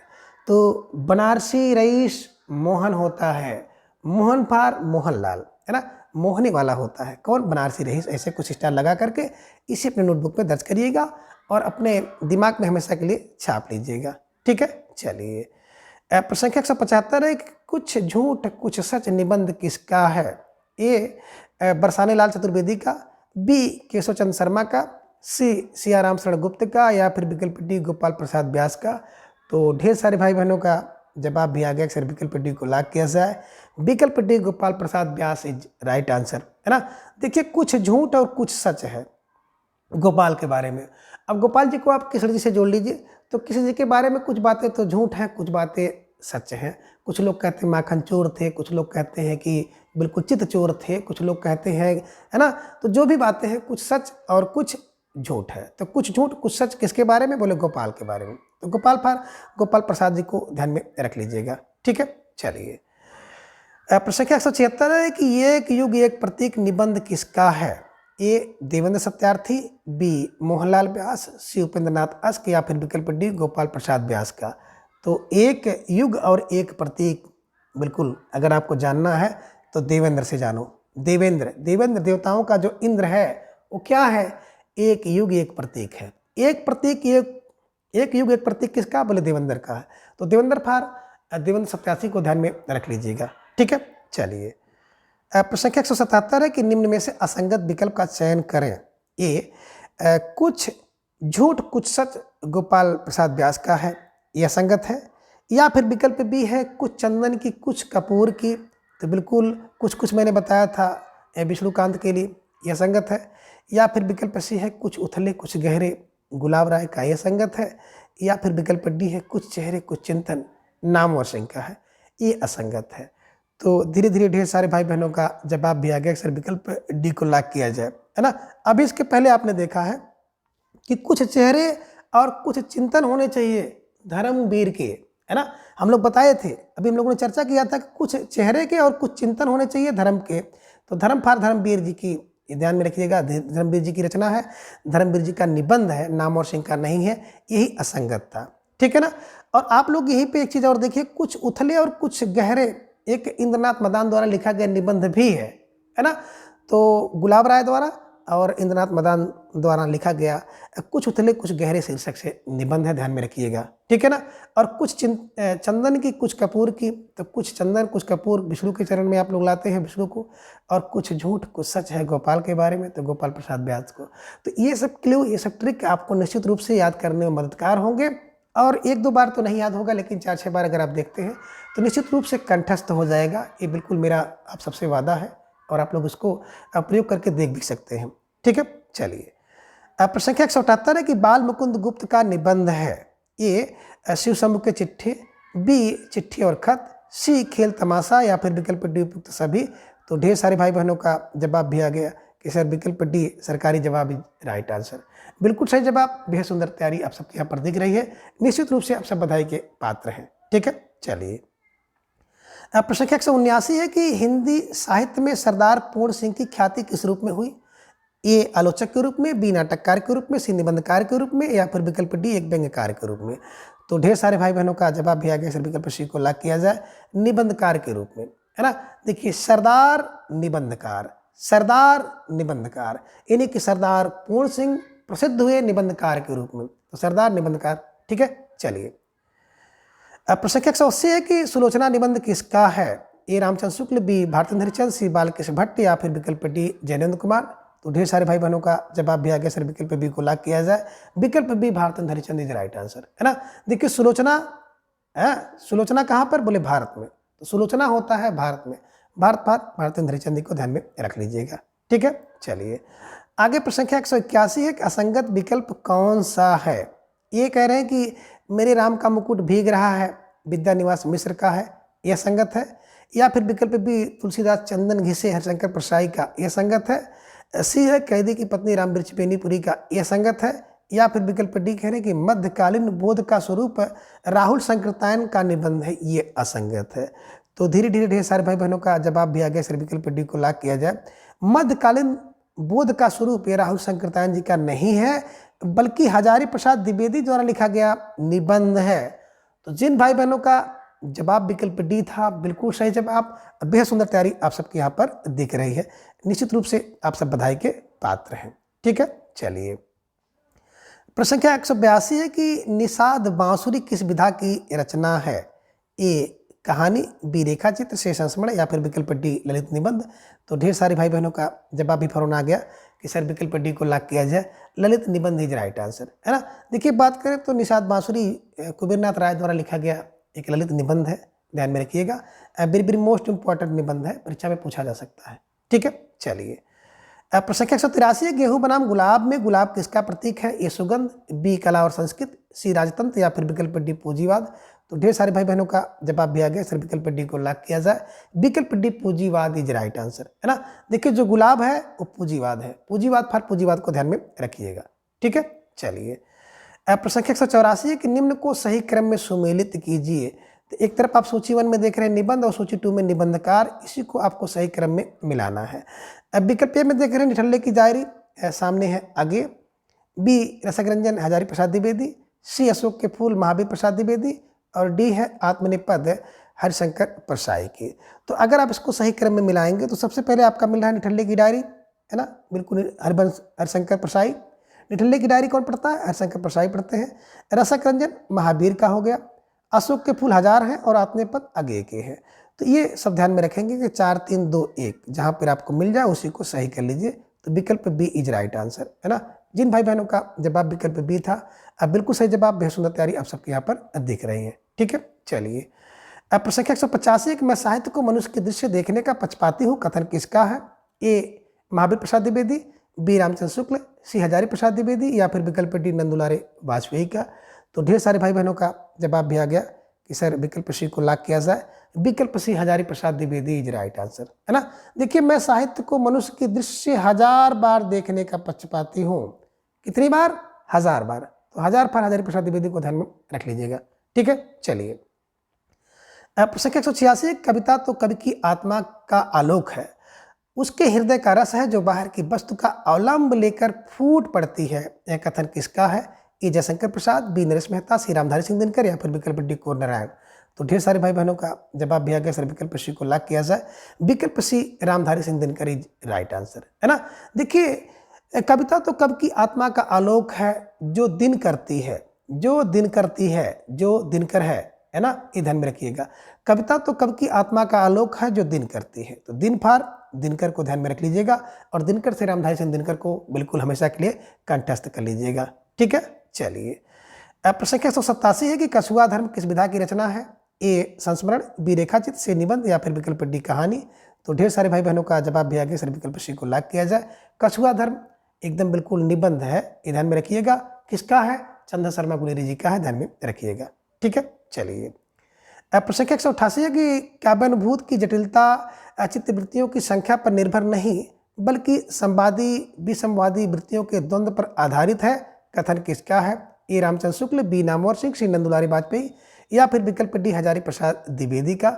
तो बनारसी रईस मोहन होता है, मोहन फॉर मोहनलाल, है ना, मोहने वाला होता है। कौन? बनारसी रईस। ऐसे कुछ स्टार लगा करके इसे अपने नोटबुक में दर्ज करिएगा और अपने दिमाग में हमेशा के लिए छाप लीजिएगा, ठीक है। चलिए प्रश्न संख्या 175 है कि कुछ झूठ कुछ सच निबंध किसका है? ए बरसाने लाल चतुर्वेदी का, बी केशव चंद्र शर्मा का, सी सियाराम शरण गुप्त का या फिर विकल्प डी गोपाल प्रसाद व्यास का। तो ढेर सारे भाई बहनों का जवाब भी आ गया, सर विकल्प डी को लॉक किया जाए, विकल्प D Gopal Prasad Vyas is right answer, है ना। देखिए कुछ झूठ और कुछ सच है गोपाल के बारे में। अब गोपाल जी को आप किशोर जी से जोड़ लीजिए, तो किशोर जी के बारे में कुछ बातें तो झूठ हैं, कुछ बातें सच हैं। कुछ लोग कहते हैं माखन चोर थे, कुछ लोग कहते हैं कि बिल्कुल चित चोर थे, कुछ लोग कहते हैं, है ना। तो जो भी बातें हैं कुछ सच और कुछ झूठ है। तो कुछ झूठ कुछ सच किसके बारे में, बोले गोपाल के बारे में। तो गोपाल प्रसाद जी को ध्यान में रख लीजिएगा। ठीक है, चलिए। प्रश्न संख्या 176 है कि एक युग एक प्रतीक निबंध किसका है? ए देवेंद्र सत्यार्थी, बी मोहनलाल व्यास, सी उपेंद्र नाथ अस्क, या फिर विकल्प डी गोपाल प्रसाद व्यास का। तो एक युग और एक प्रतीक, बिल्कुल अगर आपको जानना है तो देवेंद्र से जानो। देवेंद्र देवताओं का जो इंद्र है वो क्या है? एक युग एक प्रतीक है। एक युग एक प्रतीक किसका, बोले देवेंद्र का है। तो देवेंद्र सत्यार्थी को ध्यान में रख लीजिएगा। ठीक है, चलिए। प्रश्न संख्या 177 है कि निम्न में से असंगत विकल्प का चयन करें। ए कुछ झूठ कुछ सच गोपाल प्रसाद व्यास का है, यह असंगत है। या फिर विकल्प बी है कुछ चंदन की कुछ कपूर की, तो बिल्कुल कुछ मैंने बताया था विष्णुकांत के लिए, यह संगत है। या फिर विकल्प सी है कुछ उथले कुछ गहरे गुलाब राय का, यह संगत है। या फिर विकल्प डी है कुछ चेहरे कुछ चिंतन नामवर सिंह का है, ये असंगत है। तो धीरे धीरे ढेर सारे भाई बहनों का जवाब भी आ गया, सर विकल्प डी को लॉक किया जाए, है ना। अभी इसके पहले आपने देखा है कि कुछ चेहरे और कुछ चिंतन होने चाहिए धर्मवीर के, है ना। हम लोग बताए थे, अभी हम लोगों ने चर्चा किया था कि कुछ चेहरे के और कुछ चिंतन होने चाहिए धर्म के। तो धर्मवीर जी की, ये ध्यान में रखिएगा, धर्मवीर जी की रचना है, धर्मवीर जी का निबंध है, नाम और सिंह का नहीं है, यही असंगत था। ठीक है ना। और आप लोग यहीं पे एक चीज़ और देखिए, कुछ उथले और कुछ गहरे एक इंद्रनाथ मदान द्वारा लिखा गया निबंध भी है ना। तो गुलाब राय द्वारा और इंद्रनाथ मदान द्वारा लिखा गया कुछ उथले कुछ गहरे शीर्षक से निबंध है, ध्यान में रखिएगा। ठीक है ना। और कुछ चंदन की कुछ कपूर की, तो कुछ चंदन कुछ कपूर विष्णु के चरण में आप लोग लाते हैं विष्णु को, और कुछ झूठ कुछ सच है गोपाल के बारे में, तो गोपाल प्रसाद व्यास को। तो ये सब क्लू, ये सब ट्रिक आपको निश्चित रूप से याद करने में मददगार होंगे। और एक दो बार तो नहीं याद होगा, लेकिन 4-6 बार अगर आप देखते हैं तो निश्चित रूप से कंठस्थ हो जाएगा। ये बिल्कुल मेरा आप सबसे वादा है, और आप लोग इसको प्रयोग करके देख भी सकते हैं। ठीक है, चलिए। प्रश्न संख्या 178 है कि बाल मुकुंद गुप्त का निबंध है। ए शिव शंभु के चिट्ठी, बी चिट्ठी और खत, सी खेल तमाशा, या फिर विकल्प डी उपयुक्त सभी। तो ढेर सारे भाई बहनों का जवाब भी आ गया कि सर विकल्प डी सरकारी जवाब ही राइट आंसर, बिल्कुल सही जवाब। बेहद सुंदर तैयारी आप सबके यहाँ पर दिख रही है, निश्चित रूप से आप सब बधाई के पात्र हैं। ठीक है, चलिए। प्रश्न संख्या 179 है कि हिंदी साहित्य में सरदार पूर्ण सिंह की ख्याति किस रूप में हुई? ए आलोचक के रूप में, बी नाटककार के रूप में, सी निबंधकार के रूप में, या फिर विकल्प डी एक व्यंग्यकार के रूप में। तो ढेर सारे भाई बहनों का जवाब भी आ गया, सर विकल्प सी को लॉक किया जाए, निबंधकार के रूप में, है ना। देखिए, सरदार निबंधकार, यानी कि सरदार पूर्ण सिंह प्रसिद्ध हुए निबंधकार के रूप में, तो सरदार निबंधकार। ठीक है, चलिए। प्रश्न संख्या 180 है कि सुलोचना निबंध किसका है? ए रामचंद्र शुक्ल, बी भारतेंद्र हरिचंद, सी बालकृष्ण भट्ट, या फिर विकल्प डी जैनेन्द्र कुमार। तो ढेर सारे भाई बहनों का जवाब भी आ गया, सर विकल्प बी को लॉक किया जाए, विकल्प B Bharatendu Harishchandra is right answer, है ना। देखिए, सुलोचना कहाँ पर, बोले भारत में, तो सुलोचना होता है भारत में, भारतेंद्र हरिचंद को ध्यान में रख लीजिएगा। ठीक है, चलिए आगे। प्रश्न संख्या 181 है कि असंगत विकल्प कौन सा है? ये कह रहे हैं कि मेरे राम का मुकुट भीग रहा है विद्यानिवास मिश्र का है, यह संगत है। या फिर विकल्प बी तुलसीदास चंदन घिसे हरिशंकर परसाई का, यह संगत है। सी है कैदी की पत्नी राम वृक्ष बेनीपुरी का, यह संगत है। या फिर विकल्प डी कह रहे हैं कि मध्यकालीन बोध का स्वरूप राहुल संकृतायन का निबंध है, ये असंगत है। तो धीरे धीरे ढेर सारे भाई बहनों का जवाब भी आ गया, सर विकल्प डी को लॉक किया जाए। मध्यकालीन बोध का स्वरूप ये राहुल संकृतायन जी का नहीं है, बल्कि हजारी प्रसाद द्विवेदी द्वारा लिखा गया निबंध है। तो जिन भाई बहनों का जवाब विकल्प डी था, बिल्कुल सही जवाब। बेहद सुंदर तैयारी आप सबके यहाँ पर दिख रही है, निश्चित रूप से आप सब बधाई के पात्र हैं। ठीक है, चलिए। प्रश्न संख्या 182 है कि निषाद बांसुरी किस विधा की रचना है? ए कहानी, बी रेखा चित्र, सी संस्मरण, या फिर विकल्प डी ललित निबंध। तो ढेर सारे भाई बहनों का जवाब भी फौरन आ गया कि सर विकल्प डी को लॉक किया जाए, ललित निबंध इज राइट आंसर, है ना। देखिए, बात करें तो निषाद बांसुरी कुबेरनाथ राय द्वारा लिखा गया एक ललित निबंध है, ध्यान में रखिएगा। वेरी मोस्ट इंपॉर्टेंट निबंध है, परीक्षा में पूछा जा सकता है। ठीक है, चलिए। प्रश्न संख्या 183 है गेहूं बनाम गुलाब में गुलाब किसका प्रतीक है? ए सुगंध, बी कला और संस्कृत, सी राजतंत्र, या फिर विकल्प डी पूंजीवाद। तो ढेर सारे भाई बहनों का जवाब भी आ गया, सर विकल्प डी को लॉक किया जाए, विकल्प डी पूंजीवाद इज राइट आंसर, है ना। देखिए, जो गुलाब है वो पूंजीवाद है, पूंजीवाद को ध्यान में रखिएगा। ठीक है, चलिए। प्रश्न संख्या 184 है कि निम्न को सही क्रम में सुमेलित कीजिए। तो एक तरफ आप सूची 1 में देख रहे हैं निबंध और सूची 2 में निबंधकार, इसी को आपको सही क्रम में मिलाना है। अब विकल्प ए में देख रहे हैं निठल्ले की डायरी, सामने है आगे। बी रसक-रंजन हजारी प्रसाद द्विवेदी, सी अशोक के फूल महावीर प्रसाद द्विवेदी और डी है आत्मनिपद हरिशंकर परसाई की। तो अगर आप इसको सही क्रम में मिलाएंगे तो सबसे पहले आपका मिल रहा है निठल्ले की डायरी, है ना, बिल्कुल हरिशंकर परसाई। निठल्ले की डायरी कौन पढ़ता है? हरिशंकर परसाई पढ़ते हैं। रसक रंजन महावीर का हो गया, अशोक के फूल हजार हैं और आत्मनिपद अगेय के हैं। तो ये सब ध्यान में रखेंगे कि 4 3 2 1 जहाँ पर आपको मिल जाए उसी को सही कर लीजिए। तो विकल्प बी इज राइट आंसर, है ना। जिन भाई बहनों का जवाब विकल्प बी था, अब बिल्कुल सही जवाब बेहद सुंदर तैयारी आप सबके यहाँ पर दिख रही है। ठीक है, चलिए। अब प्रश्न संख्या 185 कि मैं साहित्य को मनुष्य के दृश्य देखने का पक्षपाती हूँ, कथन किसका है? ए महावीर प्रसाद द्विवेदी, बी रामचंद्र शुक्ल, सी हजारी प्रसाद द्विवेदी या फिर विकल्प डी नंदुलारे वाजपेयी का। तो ढेर सारे भाई बहनों का जवाब भी आ गया कि सर विकल्प सी को लॉक किया जाए। विकल्प सी Hazari Prasad Dwivedi is right answer, है ना। देखिए, मैं साहित्य को मनुष्य के दृश्य 1000 बार देखने का पक्षपाती हूँ। कितनी बार? 1000 बार। तो 1000 बार हजारी प्रसाद द्विवेदी को ध्यान में रख लीजिएगा। ठीक है, चलिए। प्रश्न 186 कविता तो कवि की आत्मा का आलोक है, उसके हृदय का रस है जो बाहर की वस्तु का अवलंब लेकर फूट पड़ती है। यह कथन किसका है? ए जयशंकर प्रसाद, बी नरेश मेहता, सी रामधारी सिंह दिनकर या फिर विकल्प डी कोर नारायण। तो ढेर सारे भाई बहनों का जवाब भी आ गया सर विकल्प सी को लॉक किया जाए। विकल्प C Ramdhari Singh Dinkar is right answer, है ना। देखिए, कविता तो कवि की आत्मा का आलोक है जो दिन करती है, जो दिन करती है, जो दिनकर है ना, ये ध्यान में रखिएगा। कविता तो कवि की आत्मा का आलोक है जो दिन करती है। तो दिन फार दिनकर को ध्यान में रख लीजिएगा और दिनकर से रामधारी सिंह दिनकर को बिल्कुल हमेशा के लिए कंठस्थ कर लीजिएगा। ठीक है, चलिए। प्रश्न 187 है कि कछुआ धर्म किस विधा की रचना है? ए संस्मरण, बी रेखाचित्र, सी निबंध या फिर विकल्प डी कहानी। तो ढेर सारे भाई बहनों का जवाब भी आ गया सर विकल्प सी को लॉक किया जाए। कछुआ धर्म एकदम बिल्कुल निबंध है, ये ध्यान में रखिएगा। किसका है? चंद्र शर्मा गुलेरी जी का है, ध्यान में रखिएगा। ठीक है, चलिए। प्रश्न 188 है कि काव्यानुभूत की जटिलता चित्तवृत्तियों की संख्या पर निर्भर नहीं बल्कि संवादी विसंवादी वृत्तियों के द्वंद्व पर आधारित है। कथन किसका है? ए रामचंद्र शुक्ल, बी नामवर सिंह, सी नंदुलारी वाजपेयी या फिर विकल्प डी हजारी प्रसाद द्विवेदी का।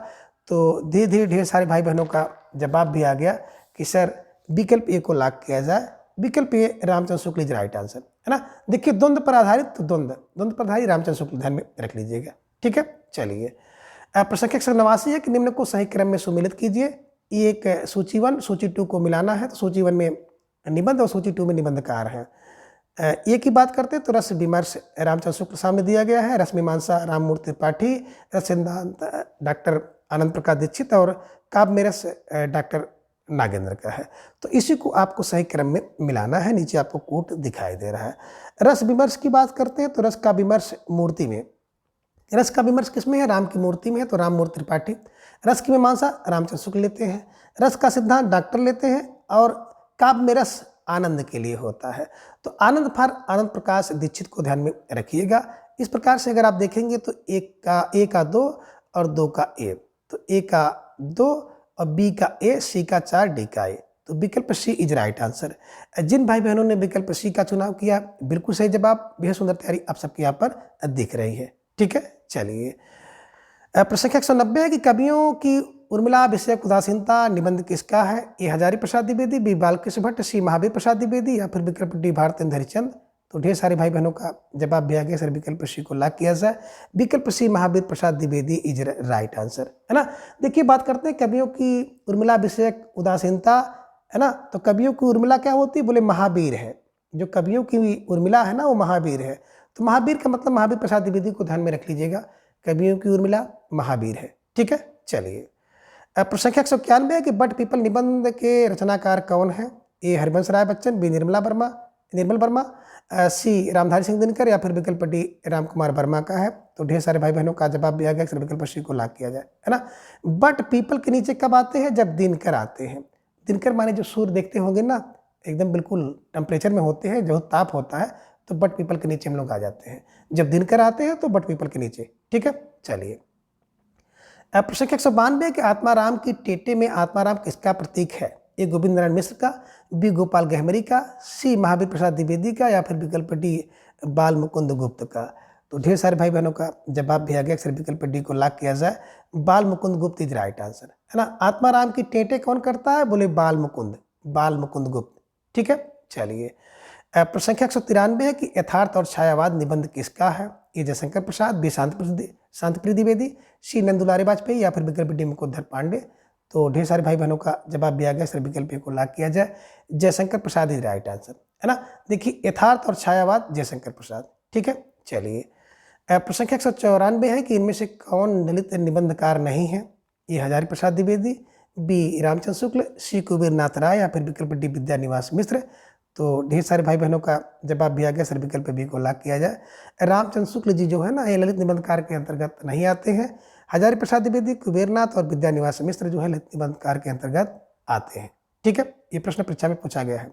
तो धीरे धीरे ढेर सारे भाई बहनों का जवाब भी आ गया कि सर विकल्प ए को लॉक किया जाए। विकल्प ए Ramchandra Shukla is right answer, है ना। देखिए, द्वंद्व पर आधारित, तो द्वंद्व पर आधारित रामचंद्र शुक्ल ध्यान में रख लीजिएगा। ठीक है, चलिए। प्रश्न 189 है कि निम्न को सही क्रम में सुमेलित कीजिए। ये एक सूची 1 सूची 2 को मिलाना है। तो सूची 1 में निबंध और सूची 2 में निबंधकार हैं। ये की बात करते हैं तो रस विमर्श रामचंद्र शुक्ल सामने दिया गया है, रस मीमांसा राममूर्ति त्रिपाठी, रस सिद्धांत डॉक्टर आनंद प्रकाश दीक्षित और काव्य में रस डॉक्टर नागेंद्र का है। तो इसी को आपको सही क्रम में मिलाना है। नीचे आपको कोट दिखाई दे रहा है। रस विमर्श की बात करते हैं तो रस का विमर्श मूर्ति में, रस का विमर्श किसमें है? राम की मूर्ति में है, तो राममूर्ति त्रिपाठी। रस की मीमांसा रामचंद्र शुक्ल लेते हैं, रस का सिद्धांत डॉक्टर लेते हैं और काव्य में रस आनंद के लिए होता है। तो आनंद फार आनंद प्रकाश दीक्षित को ध्यान में रखिएगा। इस प्रकार से अगर आप देखेंगे तो ए का 2 और 2 का ए, तो ए का 2 और बी का ए, सी का 4, डी का ए। तो विकल्प सी इज राइट आंसर। जिन भाई बहनों ने विकल्प सी का चुनाव किया बिल्कुल सही जवाब, बेहद सुंदर तैयारी आप सबके यहाँ पर दिख रही है। ठीक है, चलिए। प्रश्न 190 है कि कवियों की उर्मिला विषयक उदासीनता निबंध किसका है? ए हजारी प्रसाद द्विवेदी, बी बालकृष्ण भट्ट, सी महावीर प्रसाद द्विवेदी या फिर विकल्प डी भारतेंद्र हरिचंद। तो ढेर सारे भाई बहनों का जवाब भी आ गया सर विकल्प सी को लॉक किया जाए। विकल्प सी Mahavir Prasad Dwivedi is right answer, है ना। देखिए, बात करते हैं कवियों की उर्मिला विषयक उदासीनता, है ना। तो कवियों की उर्मिला क्या होती है? बोले महावीर है। जो कवियों की उर्मिला है ना, वो महावीर है। तो महावीर का मतलब महावीर प्रसाद द्विवेदी को ध्यान में रख लीजिएगा। कवियों की उर्मिला महावीर है। ठीक है, चलिए। प्रश्न 191 है कि बट पीपल निबंध के रचनाकार कौन है? ए हरिवंश राय बच्चन, बी निर्मल वर्मा, सी रामधारी सिंह दिनकर या फिर विकल्प डी राम कुमार वर्मा का है। तो ढेर सारे भाई बहनों का जवाब भी आ गया सर विकल्प सी को लॉक किया जाए, है ना। बट पीपल के नीचे कब आते हैं? जब दिनकर आते हैं। दिनकर माने जो सूर्य देखते होंगे ना, एकदम बिल्कुल टेम्परेचर में होते हैं, जो ताप होता है, तो बट पीपल के नीचे हम लोग आ जाते हैं। जब दिनकर आते हैं तो बट पीपल के नीचे। ठीक है, चलिए। प्रश्न 192 कि आत्माराम की टेटे में आत्माराम किसका प्रतीक है? ए गोविंद नारायण मिश्र का, बी गोपाल गहमरी का, सी महावीर प्रसाद द्विवेदी का, या फिर विकल्प डी बाल मुकुंद गुप्त का। तो ढेर सारे भाई बहनों का जवाब भी आ गया। अक्सर विकल्प डी को लॉक किया जाए, बाल मुकुंद गुप्त इज राइट आंसर, है ना। आत्माराम की टेटे कौन करता है? बोले बाल मुकुंद गुप्त। ठीक है, चलिए। प्रश्न संख्या 193 है कि यथार्थ और छायावाद निबंध किसका है? ए जयशंकर प्रसाद, बी शांतिप्रिय द्विवेदी, सी नंदुलारे वाजपेयी, या फिर विकल्प डी मुकुंदर पांडे। तो ढेर सारे भाई बहनों का जवाब भी आ गया। सर विकल्प को लॉक किया जाए, Jaishankar Prasad is right answer, है ना। देखिए यथार्थ और छायावाद जयशंकर प्रसाद। ठीक है, चलिए। प्रश्न संख्या 194 है कि इनमें से कौन दलित निबंधकार नहीं है? ए हजारी प्रसाद द्विवेदी, बी रामचंद्र शुक्ल, सी कुबेर नाथ राय, या फिर विकल्प डी विद्यानिवास मिश्र। तो ढेर सारे भाई बहनों का जवाब भी आ गया। सर विकल्प बी को लॉक किया जाए, रामचंद्र शुक्ल जी जो है ना, ये ललित निबंधकार के अंतर्गत नहीं आते हैं। हजारी प्रसाद द्विवेदी, कुबेरनाथ और विद्यानिवास मिश्र जो है ललित निबंधकार के अंतर्गत आते हैं। ठीक है, ये प्रश्न परीक्षा में पूछा गया है।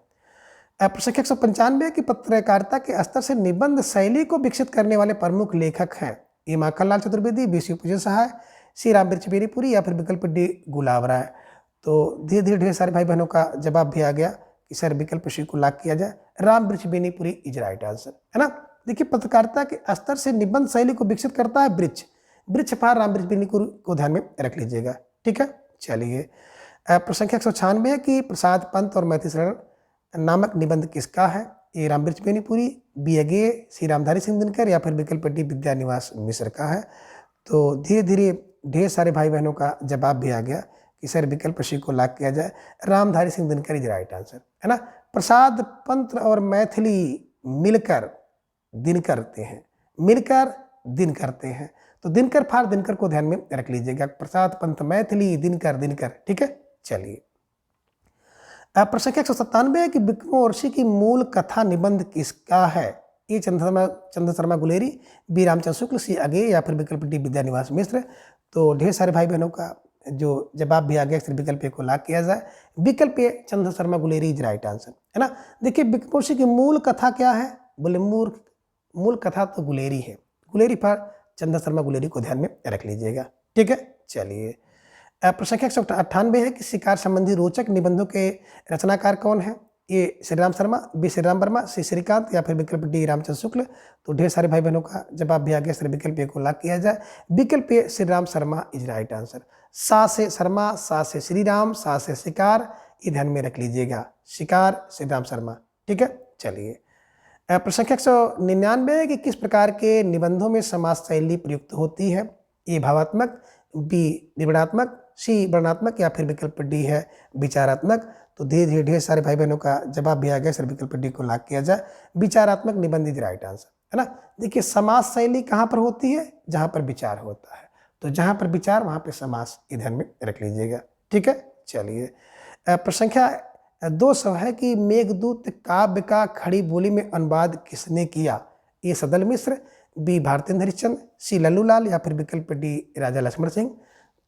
प्रश्न संख्या 195 की पत्रकारिता के स्तर से निबंध शैली को विकसित करने वाले प्रमुख लेखक हैं? ए माखनलाल चतुर्वेदी, बी शिवपूजन सहाय, सी रामवृक्ष बेनीपुरी, या फिर विकल्प डी गुलाब राय। तो धीरे धीरे ढेर सारे भाई बहनों का जवाब भी आ गया कि सर विकल्प सी को लॉक किया जाए, Rambriksh Benipuri is right answer, है ना। देखिए पत्रकारिता के स्तर से निबंध शैली को विकसित करता है वृक्षपाल रामवृक्ष बेनीपुरी को ध्यान में रख लीजिएगा। ठीक है, चलिए। प्रश्न संख्या 196 है कि प्रसाद पंत और मैथिली शरण नामक निबंध किसका है? ए रामवृक्ष बेनीपुरी, बी अगे, सी रामधारी सिंह दिनकर, या फिर विकल्प डी विद्यानिवास मिश्र का है। तो धीरे धीरे ढेर सारे भाई बहनों का जवाब भी आ गया कि सर विकल्प सी को लॉक किया जाए, Ramdhari Singh Dinkar is right answer, है ना। प्रसाद पंत और मैथिली मिलकर दिन करते हैं, तो दिनकर फार दिनकर को ध्यान में रख लीजिएगा। प्रसाद पंत मैथिली दिनकर। ठीक है, चलिए। प्रश्न संख्या 197 है कि विक्रमोर्वशी की मूल कथा निबंध किसका है? ए चंद्र शर्मा गुलेरी, बी रामचंद्र शुक्ल, सी अगे, या फिर विकल्प डी विद्यानिवास मिश्र। तो ढेर सारे भाई बहनों का जो जवाब भी आ गया, विकल्प ए को लॉक किया जाए, विकल्प A Chandra Sharma Guleri is right answer, है ना। देखिए विक्रमोर्वशी की मूल कथा क्या है? बोले मूल कथा तो गुलेरी है, गुलेरी पर चंद्र शर्मा गुलेरी को ध्यान में रख लीजिएगा। ठीक है, चलिए। प्रश्न संख्या 198 है कि शिकार संबंधी रोचक निबंधों के रचनाकार कौन है? ए श्रीराम शर्मा, बी श्रीराम वर्मा, सी श्रीकांत, या फिर विकल्प डी रामचंद्र शुक्ल। तो ढेर सारे भाई बहनों का जवाब भी आ गया। सर विकल्प ए को लॉक किया जाए, विकल्प A Shriram Sharma is right answer. सा से शर्मा, सा से श्रीराम, सा से शिकार, ये ध्यान में रख लीजिएगा, शिकार श्रीराम शर्मा। ठीक है, चलिए। प्रश्न संख्या 199 है कि किस प्रकार के निबंधों में समास शैली प्रयुक्त होती है? ए भावात्मक, बी विवरणात्मक, सी वर्णनात्मक, या फिर विकल्प डी है विचारात्मक। तो धीरे धीरे ढेर सारे भाई बहनों का जवाब भी आ गया। सर विकल्प डी को लॉक किया जाए, विचारात्मक निबंध इज राइट आंसर, है ना। देखिए समास शैली कहाँ पर होती है? जहाँ पर विचार होता है, तो जहाँ पर विचार वहाँ पर समास, ध्यान में रख लीजिएगा। ठीक है, चलिए। प्रश्न संख्या 200 है कि मेघदूत काव्य का खड़ी बोली में अनुवाद किसने किया? ए सदल मिश्र, बी भारतेंद्र हरिश्चंद्र, सी लल्लूलाल, या फिर विकल्प डी राजा लक्ष्मण सिंह।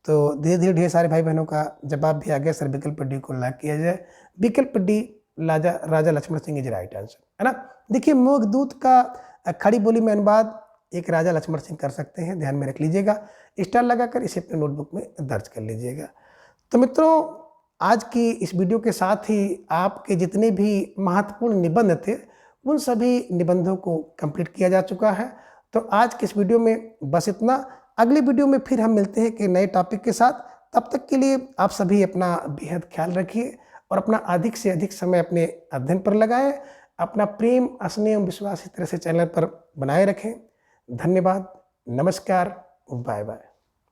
तो धीरे धीरे ढेर सारे भाई बहनों का जवाब भी आ गया। सर विकल्प डी को लॉक किया जाए, विकल्प D Raja Lakshman Singh is right answer, है ना। देखिए मेघदूत का खड़ी बोली में अनुवाद एक राजा लक्ष्मण सिंह कर सकते हैं, ध्यान में रख लीजिएगा। स्टार लगाकर इसे अपने नोटबुक में दर्ज कर लीजिएगा। तो मित्रों आज की इस वीडियो के साथ ही आपके जितने भी महत्वपूर्ण निबंध थे उन सभी निबंधों को कंप्लीट किया जा चुका है। तो आज के इस वीडियो में बस इतना। अगली वीडियो में फिर हम मिलते हैं कि नए टॉपिक के साथ। तब तक के लिए आप सभी अपना बेहद ख्याल रखिए और अपना अधिक से अधिक समय अपने अध्ययन पर लगाएं। अपना प्रेम, स्नेह, विश्वास इस तरह से चैनल पर बनाए रखें। धन्यवाद, नमस्कार, बाय बाय।